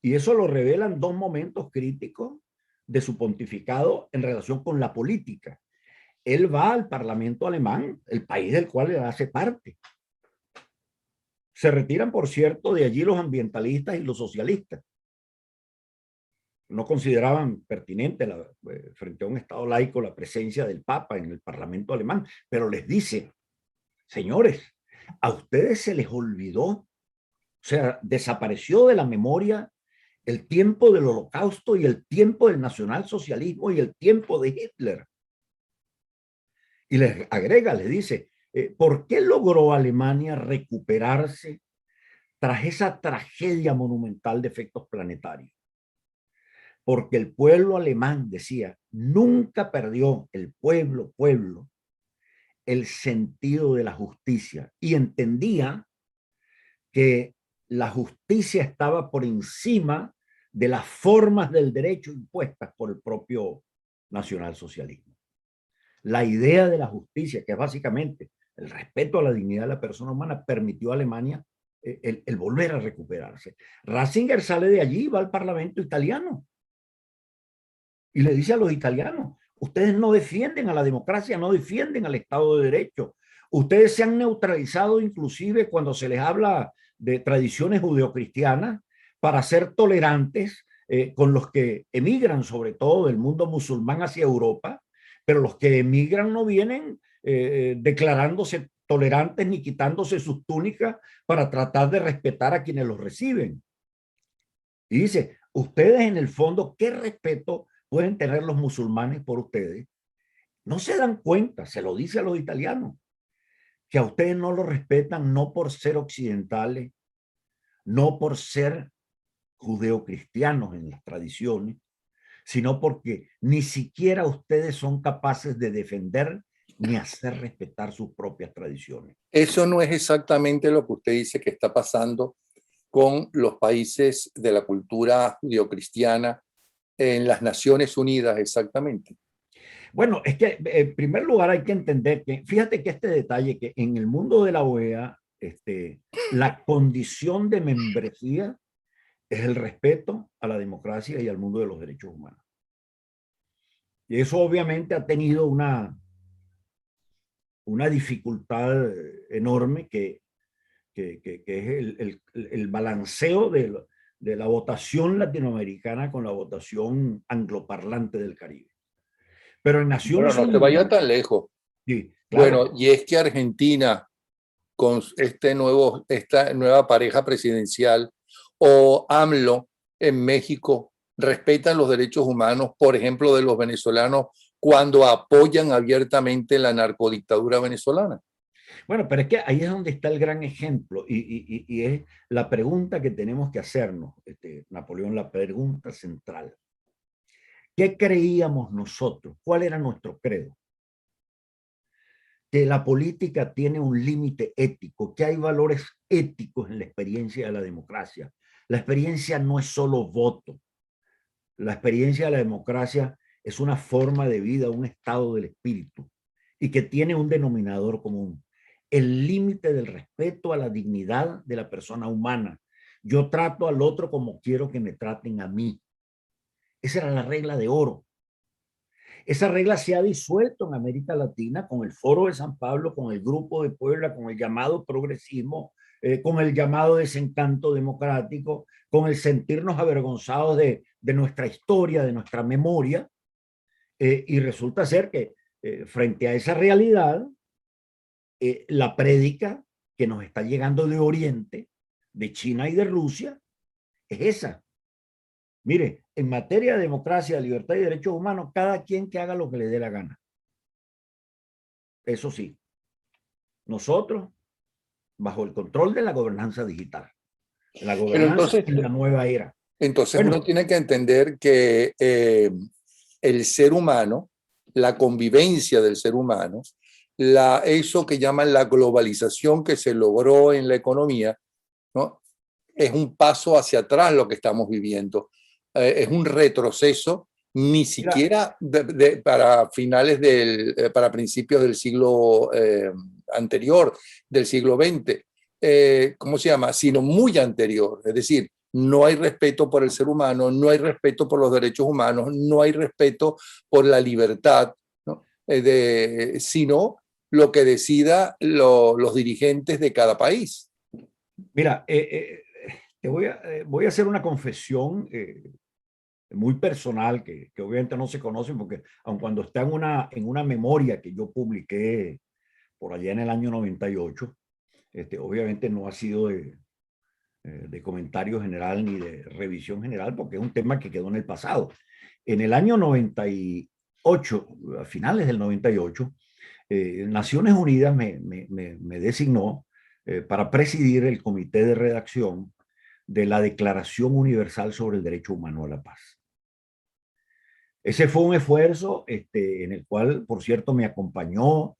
Y eso lo revelan dos momentos críticos de su pontificado en relación con la política. Él va al Parlamento alemán, el país del cual él hace parte. Se retiran, por cierto, de allí los ambientalistas y los socialistas. No consideraban pertinente frente a un Estado laico la presencia del Papa en el Parlamento alemán, pero les dice, señores, a ustedes se les olvidó, o sea, desapareció de la memoria el tiempo del Holocausto y el tiempo del nacionalsocialismo y el tiempo de Hitler. Y les agrega, les dice, ¿por qué logró Alemania recuperarse tras esa tragedia monumental de efectos planetarios? Porque el pueblo alemán, decía, nunca perdió el pueblo, el sentido de la justicia y entendía que la justicia estaba por encima de las formas del derecho impuestas por el propio nacionalsocialismo. La idea de la justicia, que es básicamente el respeto a la dignidad de la persona humana, permitió a Alemania el volver a recuperarse. Ratzinger sale de allí, va al Parlamento italiano y le dice a los italianos: ustedes no defienden a la democracia, no defienden al Estado de Derecho. Ustedes se han neutralizado inclusive cuando se les habla de tradiciones judeocristianas para ser tolerantes con los que emigran, sobre todo del mundo musulmán hacia Europa, pero los que emigran no vienen declarándose tolerantes ni quitándose sus túnicas para tratar de respetar a quienes los reciben. Y dice: ustedes en el fondo, ¿qué respeto pueden tener los musulmanes por ustedes? No se dan cuenta, se lo dice a los italianos, que a ustedes no lo respetan no por ser occidentales, no por ser judeocristianos en las tradiciones, sino porque ni siquiera ustedes son capaces de defender ni hacer respetar sus propias tradiciones. Eso no es exactamente lo que usted dice que está pasando con los países de la cultura judeocristiana en las Naciones Unidas, exactamente. Bueno, es que en primer lugar hay que entender que, fíjate que este detalle, que en el mundo de la OEA, la condición de membresía es el respeto a la democracia y al mundo de los derechos humanos. Y eso obviamente ha tenido una dificultad enorme que es el balanceo de la votación latinoamericana con la votación angloparlante del Caribe. Pero en Bueno, Naciones no te Unidas... vayas tan lejos. Sí, claro. Bueno, y es que Argentina, con esta nueva pareja presidencial, o AMLO en México, respetan los derechos humanos, por ejemplo, de los venezolanos cuando apoyan abiertamente la narcodictadura venezolana. Bueno, pero es que ahí es donde está el gran ejemplo y es la pregunta que tenemos que hacernos, Napoleón, la pregunta central. ¿Qué creíamos nosotros? ¿Cuál era nuestro credo? Que la política tiene un límite ético, que hay valores éticos en la experiencia de la democracia. La experiencia no es solo voto. La experiencia de la democracia es una forma de vida, un estado del espíritu y que tiene un denominador común: el límite del respeto a la dignidad de la persona humana. Yo trato al otro como quiero que me traten a mí. Esa era la regla de oro. Esa regla se ha disuelto en América Latina con el Foro de San Pablo, con el Grupo de Puebla, con el llamado progresismo, con el llamado desencanto democrático, con el sentirnos avergonzados de nuestra historia, de nuestra memoria. Y resulta ser que frente a esa realidad, la prédica que nos está llegando de Oriente, de China y de Rusia, es esa. Mire, en materia de democracia, libertad y derechos humanos, cada quien que haga lo que le dé la gana. Eso sí, nosotros, bajo el control de la gobernanza digital, la Pero gobernanza en la nueva era. entonces Bueno, uno tiene que entender que el ser humano, la convivencia del ser humano, eso que llaman la globalización que se logró en la economía, ¿no? Es un paso hacia atrás lo que estamos viviendo. Es un retroceso, ni siquiera para para principios del siglo anterior, del siglo XX, ¿cómo se llama? Sino muy anterior. Es decir, no hay respeto por el ser humano, no hay respeto por los derechos humanos, no hay respeto por la libertad, ¿no? Sino lo que decida los dirigentes de cada país. mira, voy a hacer una confesión muy personal que obviamente no se conoce porque aun cuando está en una memoria que yo publiqué por allá en el año 98, obviamente no ha sido de comentario general ni de revisión general porque es un tema que quedó en el pasado. En el año 98, a finales del 98, Naciones Unidas me designó para presidir el comité de redacción de la Declaración Universal sobre el Derecho Humano a la Paz. Ese fue un esfuerzo en el cual, por cierto, me acompañó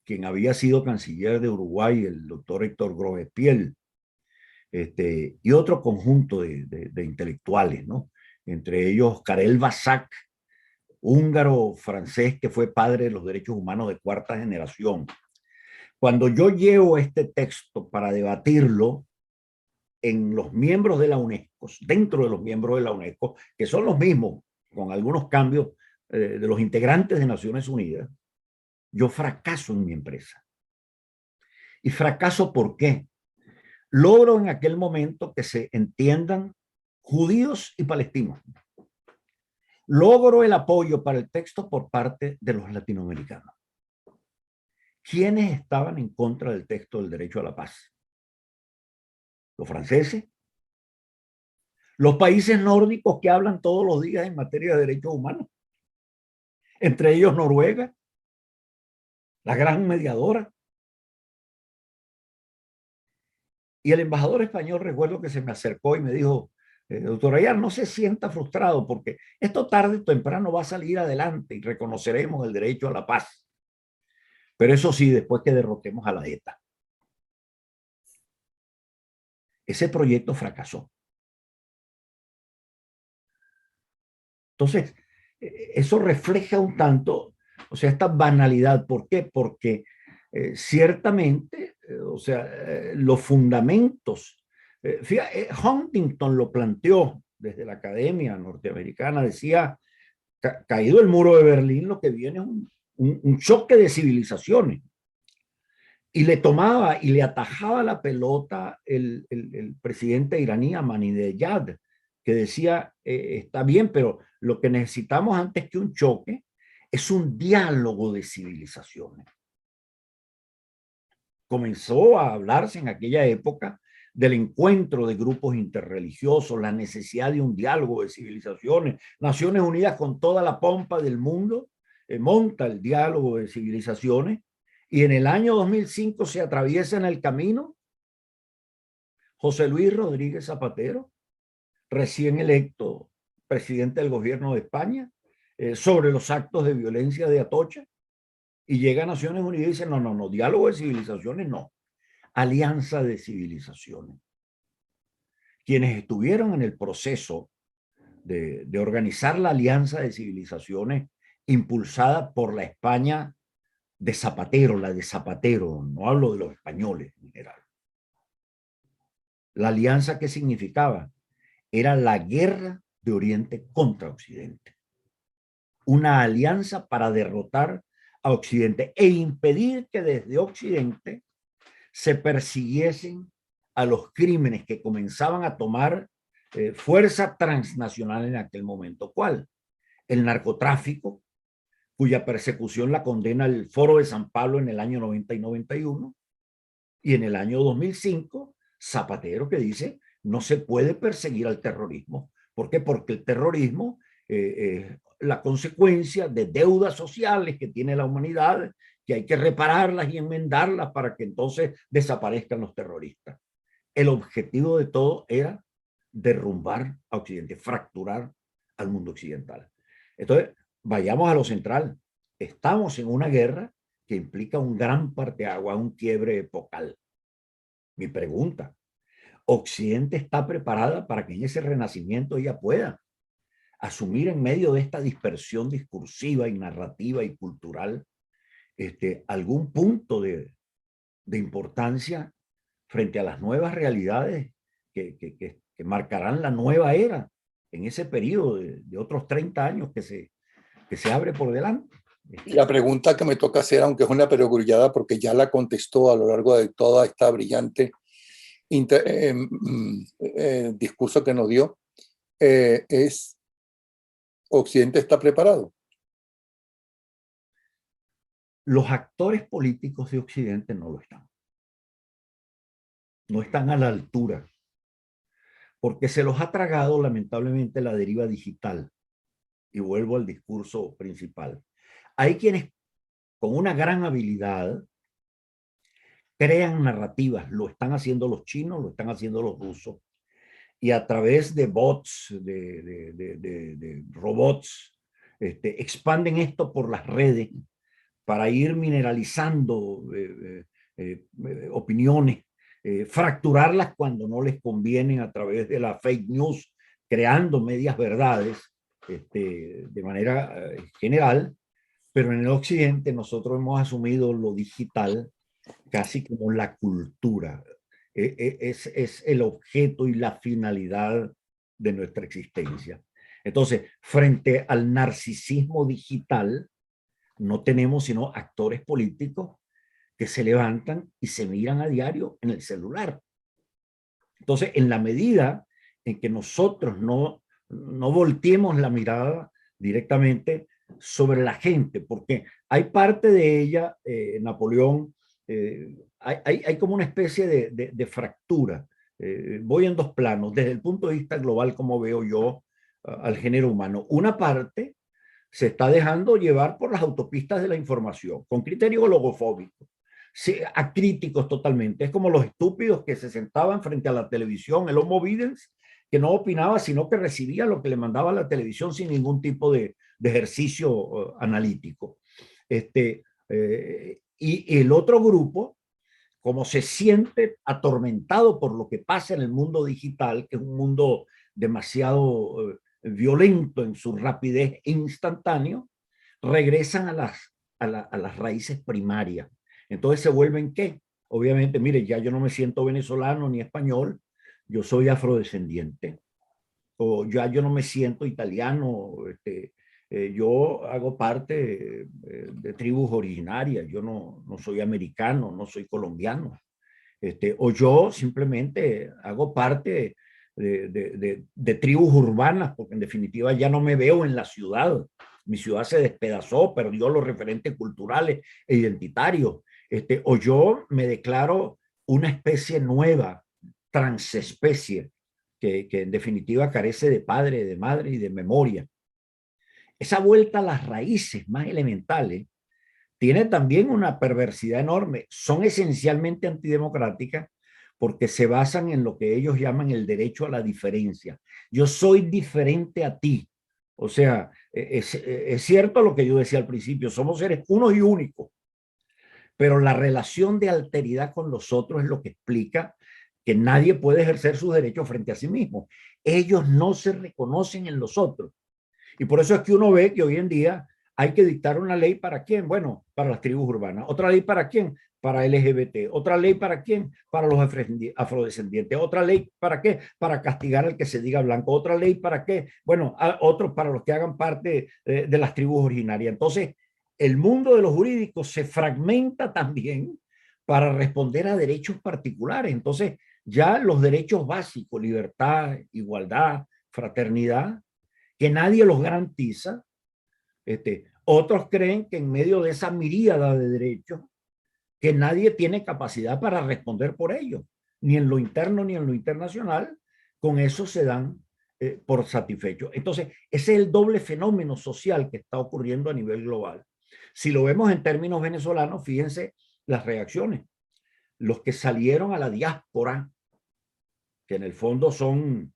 quien había sido canciller de Uruguay, el doctor Héctor Grovespiel. y otro conjunto de intelectuales, ¿no? Entre ellos Karel Vazak, húngaro francés que fue padre de los derechos humanos de cuarta generación. Cuando yo llevo este texto para debatirlo en los miembros de la UNESCO, dentro de los miembros de la UNESCO, que son los mismos, con algunos cambios de los integrantes de Naciones Unidas, yo fracaso en mi empresa. ¿Y fracaso por qué? Logro en aquel momento que se entiendan judíos y palestinos. Logro el apoyo para el texto por parte de los latinoamericanos. ¿Quiénes estaban en contra del texto del derecho a la paz? Los franceses, los países nórdicos que hablan todos los días en materia de derechos humanos, entre ellos Noruega, la gran mediadora. Y el embajador español, recuerdo que se me acercó y me dijo, doctor Ayar, no se sienta frustrado porque esto tarde o temprano va a salir adelante y reconoceremos el derecho a la paz. Pero eso sí, después que derrotemos a la ETA. Ese proyecto fracasó. Entonces, eso refleja un tanto, o sea, esta banalidad. ¿Por qué? Porque ciertamente, o sea, los fundamentos, fíjate, Huntington lo planteó desde la Academia Norteamericana, decía, caído el muro de Berlín, lo que viene es un choque de civilizaciones. Y le tomaba y le atajaba la pelota el presidente iraní Ahmadinejad, que decía, está bien, pero lo que necesitamos antes que un choque es un diálogo de civilizaciones. Comenzó a hablarse en aquella época del encuentro de grupos interreligiosos, la necesidad de un diálogo de civilizaciones. Naciones Unidas, con toda la pompa del mundo, monta el diálogo de civilizaciones, y en el año 2005 se atraviesa en el camino José Luis Rodríguez Zapatero, recién electo presidente del gobierno de España, sobre los actos de violencia de Atocha, y llega a Naciones Unidas y dice, no, no, no, diálogo de civilizaciones no, alianza de civilizaciones. Quienes estuvieron en el proceso de organizar la alianza de civilizaciones impulsada por la España de Zapatero, la de Zapatero, no hablo de los españoles en general. La alianza, ¿qué significaba? Era la guerra de Oriente contra Occidente. Una alianza para derrotar a Occidente e impedir que desde Occidente se persiguiesen a los crímenes que comenzaban a tomar fuerza transnacional en aquel momento. ¿Cuál? El narcotráfico, cuya persecución la condena el Foro de San Pablo en el año 90 y 91, y en el año 2005, Zapatero, que dice, no se puede perseguir al terrorismo. ¿Por qué? Porque el terrorismo es la consecuencia de deudas sociales que tiene la humanidad, que hay que repararlas y enmendarlas para que entonces desaparezcan los terroristas. El objetivo de todo era derrumbar a Occidente, fracturar al mundo occidental. Entonces, vayamos a lo central. Estamos en una guerra que implica un gran parteaguas, un quiebre epocal. Mi pregunta, ¿Occidente está preparada para que en ese renacimiento ella pueda asumir en medio de esta dispersión discursiva y narrativa y cultural algún punto de importancia frente a las nuevas realidades que marcarán la nueva era en ese periodo de otros 30 años que se abre por delante? Y la pregunta que me toca hacer, aunque es una perogrullada porque ya la contestó a lo largo de toda esta brillante discurso que nos dio, es: ¿Occidente está preparado? Los actores políticos de Occidente no lo están. No están a la altura, porque se los ha tragado lamentablemente la deriva digital. Y vuelvo al discurso principal. Hay quienes con una gran habilidad crean narrativas, lo están haciendo los chinos, lo están haciendo los rusos, y a través de bots, de robots, expanden esto por las redes para ir mineralizando opiniones, fracturarlas cuando no les convienen a través de la fake news, creando medias verdades de manera general, pero en el occidente nosotros hemos asumido lo digital casi como la cultura. Es el objeto y la finalidad de nuestra existencia. Entonces, frente al narcisismo digital, no tenemos sino actores políticos que se levantan y se miran a diario en el celular. Entonces, en la medida en que nosotros no volteemos la mirada directamente sobre la gente, porque hay parte de ella, Napoleón, hay como una especie de fractura. Voy en dos planos. Desde el punto de vista global, como veo yo al género humano. Una parte se está dejando llevar por las autopistas de la información, con criterios logofóbicos, acríticos totalmente. Es como los estúpidos que se sentaban frente a la televisión, el homo videns, que no opinaba, sino que recibía lo que le mandaba la televisión sin ningún tipo de ejercicio analítico. Y el otro grupo, como se siente atormentado por lo que pasa en el mundo digital, que es un mundo demasiado violento en su rapidez instantáneo, regresan a las raíces primarias. Entonces se vuelven ¿qué? Obviamente, mire, ya yo no me siento venezolano ni español, yo soy afrodescendiente, o ya yo no me siento italiano, yo hago parte de tribus originarias, yo no soy americano, no soy colombiano, o yo simplemente hago parte de tribus urbanas, porque en definitiva ya no me veo en la ciudad. Mi ciudad se despedazó, perdió los referentes culturales e identitarios. O yo me declaro una especie nueva, transespecie, que en definitiva carece de padre, de madre y de memoria. Esa vuelta a las raíces más elementales tiene también una perversidad enorme. Son esencialmente antidemocráticas porque se basan en lo que ellos llaman el derecho a la diferencia. Yo soy diferente a ti. O sea, es cierto lo que yo decía al principio, somos seres unos y únicos, pero la relación de alteridad con los otros es lo que explica que nadie puede ejercer sus derechos frente a sí mismo. Ellos no se reconocen en los otros. Y por eso es que uno ve que hoy en día hay que dictar una ley para quién, bueno, para las tribus urbanas, otra ley para quién, para LGBT, otra ley para quién, para los afrodescendientes, otra ley para qué, para castigar al que se diga blanco, otra ley para qué, bueno, otros para los que hagan parte de las tribus originarias. Entonces, el mundo de los jurídicos se fragmenta también para responder a derechos particulares. Entonces, ya los derechos básicos, libertad, igualdad, fraternidad, que nadie los garantiza. Otros creen que en medio de esa miríada de derechos, que nadie tiene capacidad para responder por ellos, ni en lo interno ni en lo internacional, con eso se dan por satisfechos. Entonces, ese es el doble fenómeno social que está ocurriendo a nivel global. Si lo vemos en términos venezolanos, fíjense las reacciones. Los que salieron a la diáspora, que en el fondo son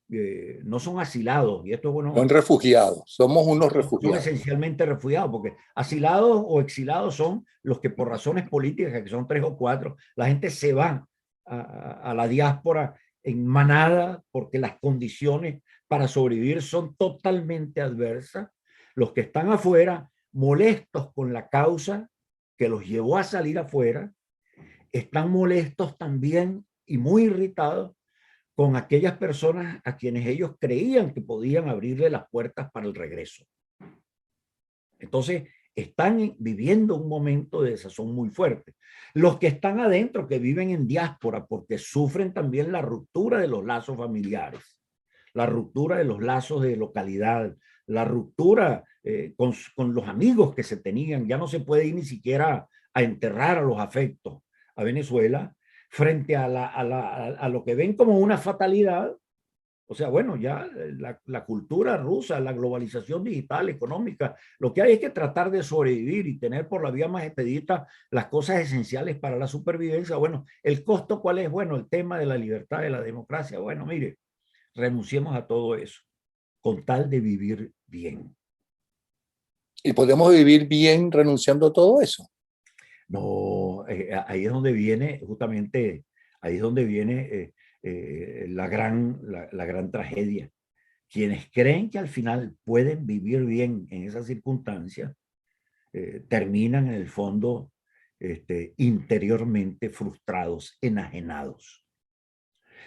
no son asilados, y esto es bueno. Son refugiados, somos unos refugiados. Son esencialmente refugiados, porque asilados o exilados son los que por razones políticas, que son 3 o 4, la gente se va a la diáspora en manada porque las condiciones para sobrevivir son totalmente adversas. Los que están afuera, molestos con la causa que los llevó a salir afuera, están molestos también y muy irritados con aquellas personas a quienes ellos creían que podían abrirle las puertas para el regreso. Entonces, están viviendo un momento de desazón muy fuerte. Los que están adentro, que viven en diáspora, porque sufren también la ruptura de los lazos familiares, la ruptura de los lazos de localidad, la ruptura con los amigos que se tenían. Ya no se puede ir ni siquiera a enterrar a los afectos a Venezuela, frente a lo que ven como una fatalidad. O sea, bueno, ya la cultura rusa, la globalización digital, económica, lo que hay es que tratar de sobrevivir y tener por la vía más expedita las cosas esenciales para la supervivencia. Bueno, ¿el costo cuál es? Bueno, el tema de la libertad, de la democracia. Bueno, mire, renunciemos a todo eso con tal de vivir bien. ¿Y podemos vivir bien renunciando a todo eso? No, ahí es donde viene justamente Ahí es donde viene la gran tragedia. Quienes creen que al final pueden vivir bien en esas circunstancias, terminan en el fondo interiormente frustrados, enajenados.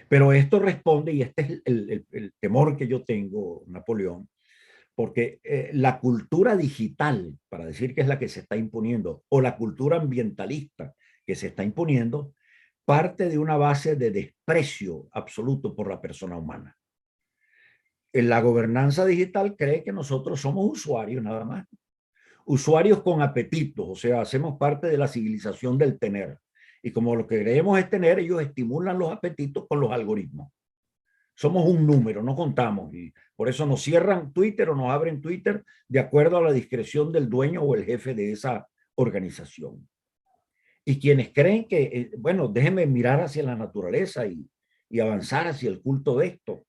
Pero esto responde, y este es el temor que yo tengo, Napoleón, porque la cultura digital, para decir que es la que se está imponiendo, o la cultura ambientalista que se está imponiendo, parte de una base de desprecio absoluto por la persona humana. En la gobernanza digital cree que nosotros somos usuarios nada más, usuarios con apetitos, o sea, hacemos parte de la civilización del tener. Y como lo que queremos es tener, ellos estimulan los apetitos con los algoritmos. Somos un número, no contamos, y por eso nos cierran Twitter o nos abren Twitter de acuerdo a la discreción del dueño o el jefe de esa organización. Y quienes creen que, bueno, déjenme mirar hacia la naturaleza y avanzar hacia el culto de esto.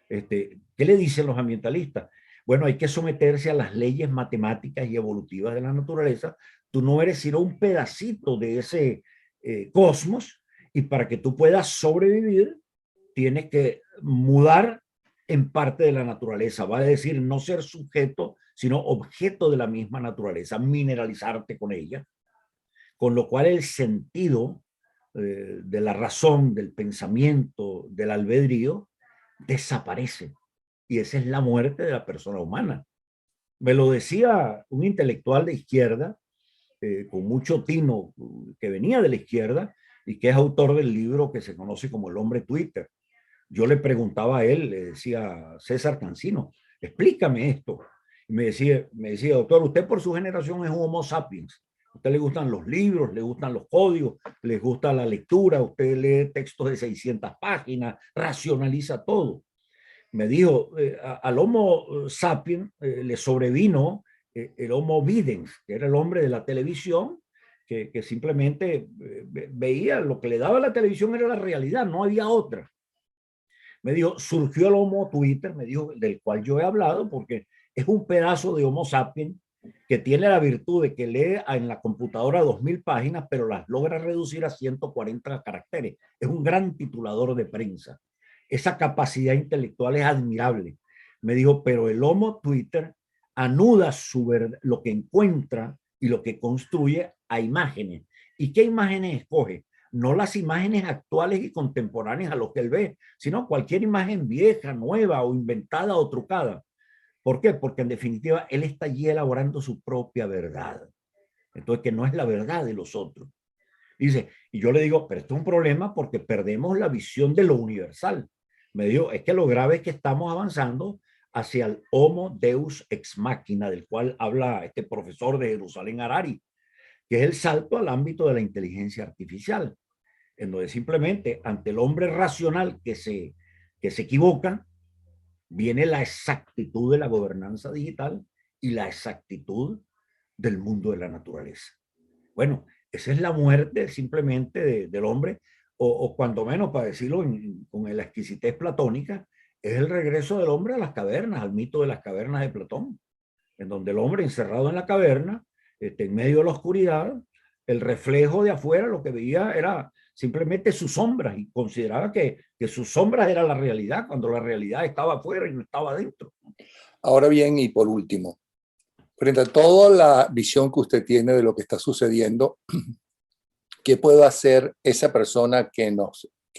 ¿Qué le dicen los ambientalistas? Bueno, hay que someterse a las leyes matemáticas y evolutivas de la naturaleza. Tú no eres sino un pedacito de ese cosmos, y para que tú puedas sobrevivir, tienes que mudar en parte de la naturaleza, vale decir, no ser sujeto, sino objeto de la misma naturaleza, mineralizarte con ella, con lo cual el sentido de la razón, del pensamiento, del albedrío, desaparece. Y esa es la muerte de la persona humana. Me lo decía un intelectual de izquierda, con mucho tino, que venía de la izquierda y que es autor del libro que se conoce como El hombre Twitter. Yo le preguntaba a él, le decía, César Cancino, explícame esto. Y me decía, doctor, usted por su generación es un homo sapiens. A usted le gustan los libros, le gustan los códigos, le gusta la lectura, usted lee textos de 600 páginas, racionaliza todo. Me dijo, al homo sapiens le sobrevino el homo videns, que era el hombre de la televisión, que simplemente veía lo que le daba la televisión era la realidad, no había otra. Me dijo, surgió el Homo Twitter, me dijo, del cual yo he hablado, porque es un pedazo de Homo sapiens que tiene la virtud de que lee en la computadora 2000 páginas, pero las logra reducir a 140 caracteres. Es un gran titulador de prensa. Esa capacidad intelectual es admirable. Me dijo, pero el Homo Twitter anuda lo que encuentra y lo que construye a imágenes. ¿Y qué imágenes escoge? No las imágenes actuales y contemporáneas a lo que él ve, sino cualquier imagen vieja, nueva o inventada o trucada. ¿Por qué? Porque en definitiva él está allí elaborando su propia verdad. Entonces, que no es la verdad de los otros. Dice, y yo le digo, pero esto es un problema porque perdemos la visión de lo universal. Me dijo, es que lo grave es que estamos avanzando hacia el Homo Deus ex machina, del cual habla este profesor de Jerusalén Harari, que es el salto al ámbito de la inteligencia artificial, en donde simplemente ante el hombre racional que se equivoca, viene la exactitud de la gobernanza digital y la exactitud del mundo de la naturaleza. Bueno, esa es la muerte simplemente del hombre, o cuando menos, para decirlo con la exquisitez platónica, es el regreso del hombre a las cavernas, al mito de las cavernas de Platón, en donde el hombre encerrado en la caverna, en medio de la oscuridad, el reflejo de afuera lo que veía era simplemente sus sombras, y consideraba que sus sombras era la realidad, cuando la realidad estaba afuera y no estaba adentro. Ahora bien, y por último, frente a toda la visión que usted tiene de lo que está sucediendo, ¿qué puedo hacer esa persona que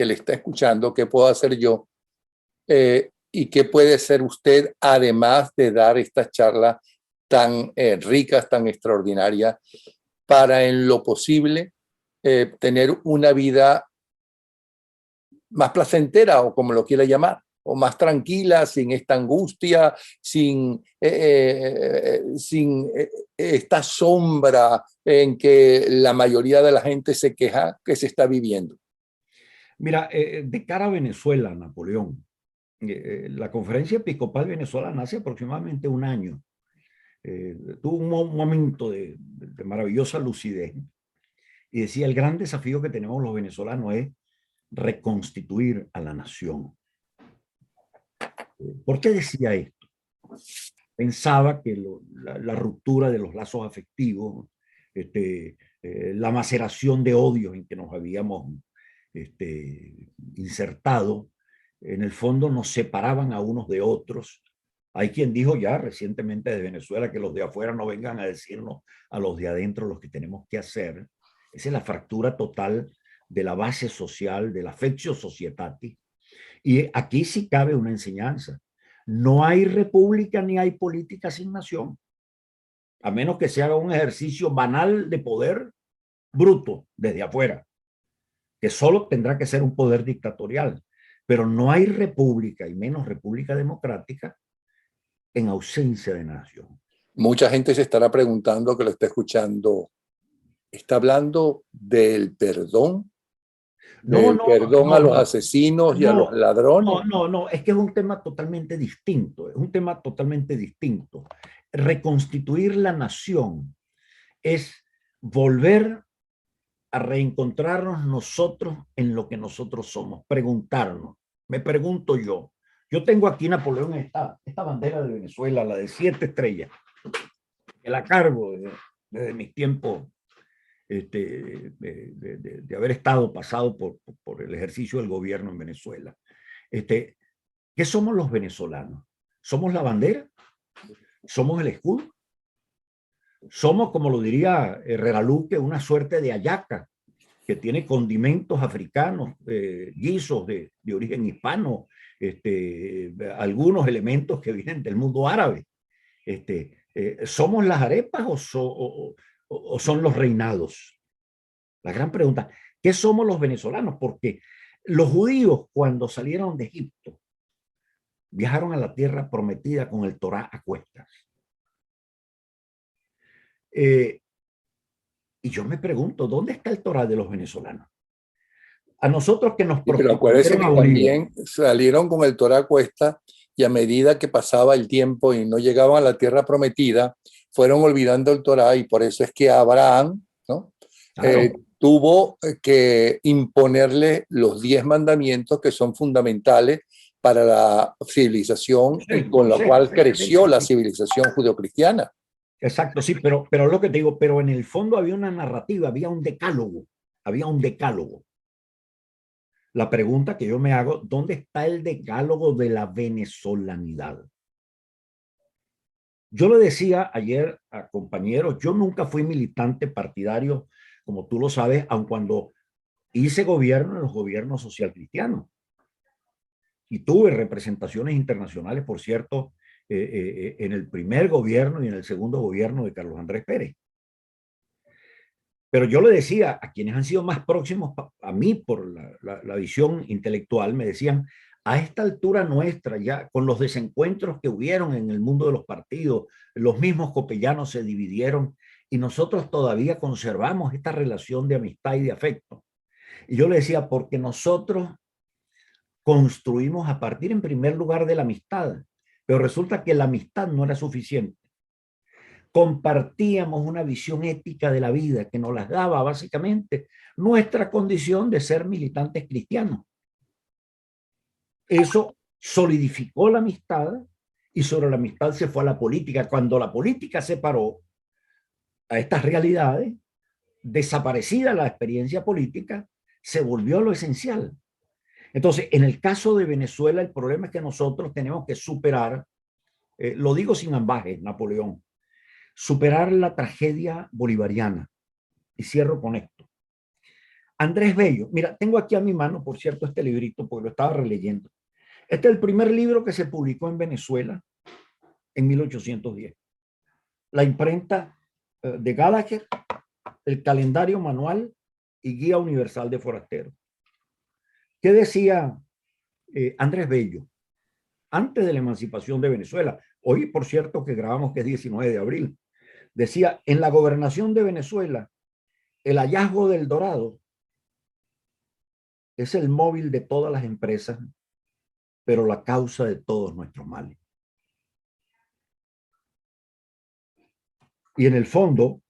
le está escuchando? ¿Qué puedo hacer yo? ¿Y qué puede ser usted, además de dar estas charlas tan ricas, tan extraordinarias, para en lo posible tener una vida más placentera, o como lo quiera llamar, o más tranquila, sin esta angustia, sin esta sombra en que la mayoría de la gente se queja que se está viviendo? Mira, de cara a Venezuela, Napoleón, la conferencia episcopal venezolana hace aproximadamente un año tuvo un momento de maravillosa lucidez y decía, el gran desafío que tenemos los venezolanos es reconstituir a la nación. ¿Por qué decía esto? Pensaba que la ruptura de los lazos afectivos, la maceración de odios en que nos habíamos insertado, en el fondo nos separaban a unos de otros. Hay quien dijo ya recientemente de Venezuela que los de afuera no vengan a decirnos a los de adentro lo que tenemos que hacer. Esa es la fractura total de la base social, del affectio societatis. Y aquí sí cabe una enseñanza. No hay república ni hay política sin nación, a menos que se haga un ejercicio banal de poder bruto desde afuera, que solo tendrá que ser un poder dictatorial. Pero no hay república, y menos república democrática, en ausencia de nación. Mucha gente se estará preguntando, que lo está escuchando, ¿está hablando del perdón? ¿Del perdón a los asesinos y a los ladrones? No, es que es un tema totalmente distinto, es un tema totalmente distinto. Reconstituir la nación es volver a reencontrarnos nosotros en lo que nosotros somos, preguntarnos. Me pregunto yo tengo aquí, Napoleón, esta bandera de Venezuela, la de 7 estrellas, que la cargo desde mis tiempos de haber estado pasado por el ejercicio del gobierno en Venezuela. ¿Qué somos los venezolanos? ¿Somos la bandera? ¿Somos el escudo? Somos, como lo diría Herrera Luque, una suerte de hallaca que tiene condimentos africanos, guisos de origen hispano, algunos elementos que vienen del mundo árabe. ¿Somos las arepas o son los reinados? La gran pregunta, ¿qué somos los venezolanos? Porque los judíos, cuando salieron de Egipto, viajaron a la tierra prometida con el Torá a cuestas. Y yo me pregunto, ¿dónde está el Torá de los venezolanos? A nosotros que nos pero acuérdense que también salieron con el Torá a cuesta, y a medida que pasaba el tiempo y no llegaban a la tierra prometida, fueron olvidando el Torá, y por eso es que Abraham, ¿no? Claro. Tuvo que imponerle los 10 mandamientos que son fundamentales para la civilización con la cual creció la civilización judeocristiana. Exacto, sí, pero lo que te digo, pero en el fondo había una narrativa, había un decálogo. La pregunta que yo me hago, ¿dónde está el decálogo de la venezolanidad? Yo le decía ayer a compañeros, yo nunca fui militante partidario, como tú lo sabes, aun cuando hice gobierno en los gobiernos socialcristianos. Y tuve representaciones internacionales, por cierto, en el primer gobierno y en el segundo gobierno de Carlos Andrés Pérez. Pero yo le decía a quienes han sido más próximos a mí por la visión intelectual, me decían, a esta altura nuestra, ya con los desencuentros que hubieron en el mundo de los partidos, los mismos copellanos se dividieron y nosotros todavía conservamos esta relación de amistad y de afecto. Y yo le decía, porque nosotros construimos a partir en primer lugar de la amistad, pero resulta que la amistad no era suficiente. Compartíamos una visión ética de la vida que nos las daba básicamente nuestra condición de ser militantes cristianos. Eso solidificó la amistad y sobre la amistad se fue a la política. Cuando la política se paró a estas realidades, desaparecida la experiencia política, se volvió lo esencial. Entonces, en el caso de Venezuela, el problema es que nosotros tenemos que superar, lo digo sin ambajes, Napoleón, superar la tragedia bolivariana. Y cierro con esto. Andrés Bello, mira, tengo aquí a mi mano, por cierto, este librito, porque lo estaba releyendo. Este es el primer libro que se publicó en Venezuela en 1810. La imprenta de Gallagher, el calendario manual y guía universal de forasteros. ¿Qué decía Andrés Bello antes de la emancipación de Venezuela? Hoy, por cierto, que grabamos que es 19 de abril. Decía, en la gobernación de Venezuela, el hallazgo del dorado es el móvil de todas las empresas, pero la causa de todos nuestros males. Y en el fondo,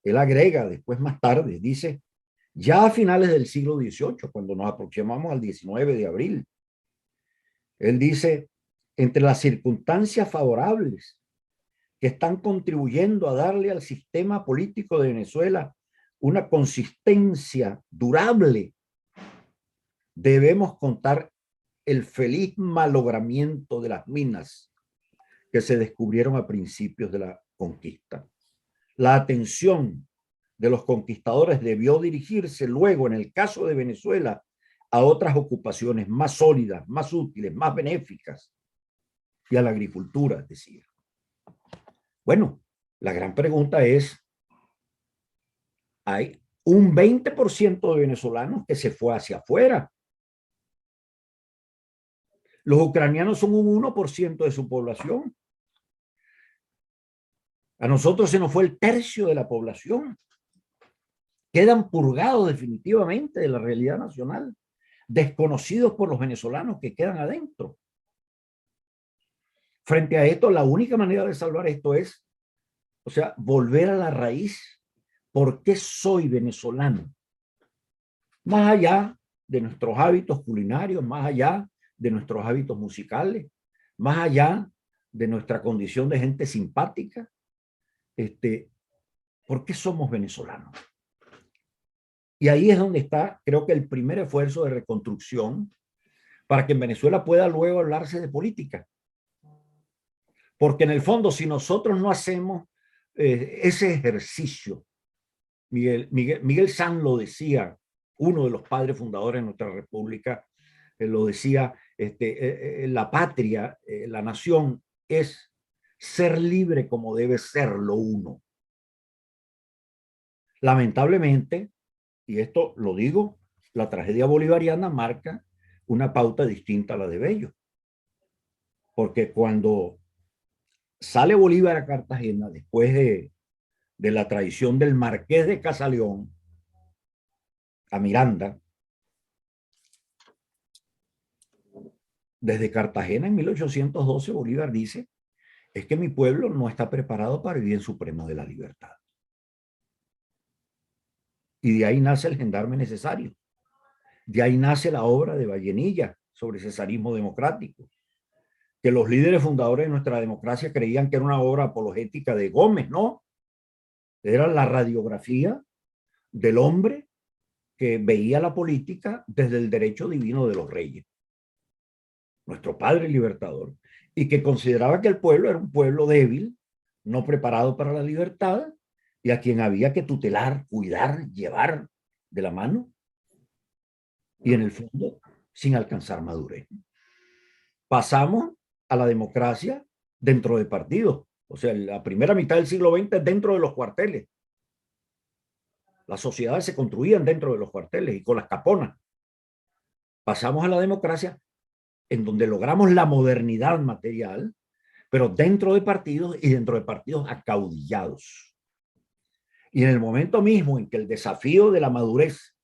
él agrega después más tarde, dice, ya a finales del siglo XVIII, cuando nos aproximamos al 19 de abril, él dice, entre las circunstancias favorables que están contribuyendo a darle al sistema político de Venezuela una consistencia durable debemos contar el feliz malogramiento de las minas que se descubrieron a principios de la conquista. La atención de los conquistadores debió dirigirse luego, en el caso de Venezuela, a otras ocupaciones más sólidas, más útiles, más benéficas, y a la agricultura, decía. Bueno, la gran pregunta es, hay un 20% de venezolanos que se fue hacia afuera. Los ucranianos son un 1% de su población. A nosotros se nos fue el tercio de la población. Quedan purgados definitivamente de la realidad nacional, desconocidos por los venezolanos que quedan adentro. Frente a esto, la única manera de salvar esto es, o sea, volver a la raíz. ¿Por qué soy venezolano? Más allá de nuestros hábitos culinarios, más allá de nuestros hábitos musicales, más allá de nuestra condición de gente simpática, ¿por qué somos venezolanos? Y ahí es donde está, creo que el primer esfuerzo de reconstrucción para que en Venezuela pueda luego hablarse de política. Porque en el fondo, si nosotros no hacemos ese ejercicio, Miguel Sanz lo decía, uno de los padres fundadores de nuestra república, lo decía, la patria, la nación es ser libre como debe serlo uno. Lamentablemente, y esto lo digo, la tragedia bolivariana marca una pauta distinta a la de Bello. Porque cuando sale Bolívar a Cartagena, después de la traición del Marqués de Casaleón a Miranda, desde Cartagena en 1812 Bolívar dice, es que mi pueblo no está preparado para el bien supremo de la libertad. Y de ahí nace el gendarme necesario. De ahí nace la obra de Vallenilla sobre cesarismo democrático, que los líderes fundadores de nuestra democracia creían que era una obra apologética de Gómez, ¿no? Era la radiografía del hombre que veía la política desde el derecho divino de los reyes, nuestro padre libertador, y que consideraba que el pueblo era un pueblo débil, no preparado para la libertad, y a quien había que tutelar, cuidar, llevar de la mano, y en el fondo sin alcanzar madurez. Pasamos a la democracia dentro de partidos, o sea, la primera mitad del siglo XX dentro de los cuarteles. Las sociedades se construían dentro de los cuarteles y con las caponas. Pasamos a la democracia en donde logramos la modernidad material, pero dentro de partidos y dentro de partidos acaudillados. Y en el momento mismo en que el desafío de la madurez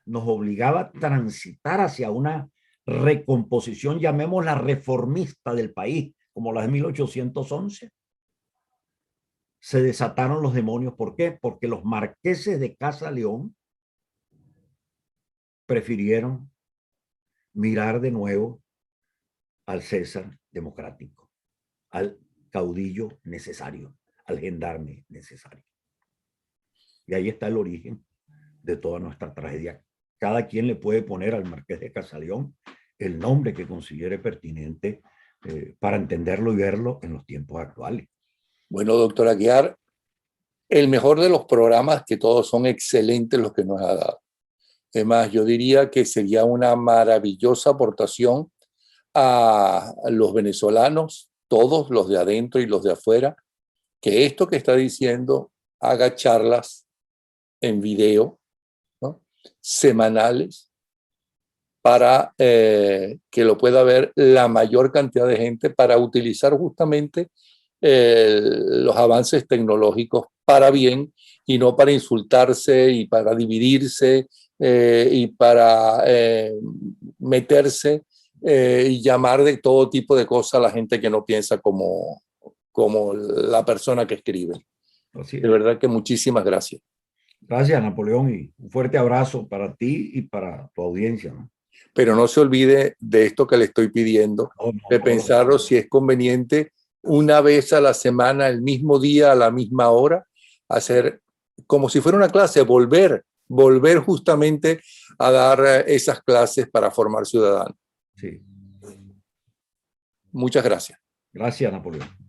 nos obligaba a transitar hacia una recomposición, llamémosla reformista del país, como la de 1811, se desataron los demonios. ¿Por qué? Porque los marqueses de Casaleón prefirieron mirar de nuevo al César democrático, al caudillo necesario, al gendarme necesario. Y ahí está el origen de toda nuestra tragedia. Cada quien le puede poner al Marqués de Casaleón el nombre que considere pertinente para entenderlo y verlo en los tiempos actuales. Bueno, doctor Aguiar, el mejor de los programas, que todos son excelentes los que nos ha dado. Además, yo diría que sería una maravillosa aportación a los venezolanos, todos los de adentro y los de afuera, que esto que está diciendo haga charlas en video, ¿no?, semanales, para que lo pueda ver la mayor cantidad de gente, para utilizar justamente los avances tecnológicos para bien y no para insultarse y para dividirse y para meterse y llamar de todo tipo de cosas a la gente que no piensa como la persona que escribe. De verdad que muchísimas gracias. Gracias, Napoleón, y un fuerte abrazo para ti y para tu audiencia, ¿no? Pero no se olvide de esto que le estoy pidiendo, de pensarlo si es conveniente una vez a la semana, el mismo día, a la misma hora, hacer como si fuera una clase, volver volver justamente a dar esas clases para formar ciudadanos. Sí. Muchas gracias. Gracias, Napoleón.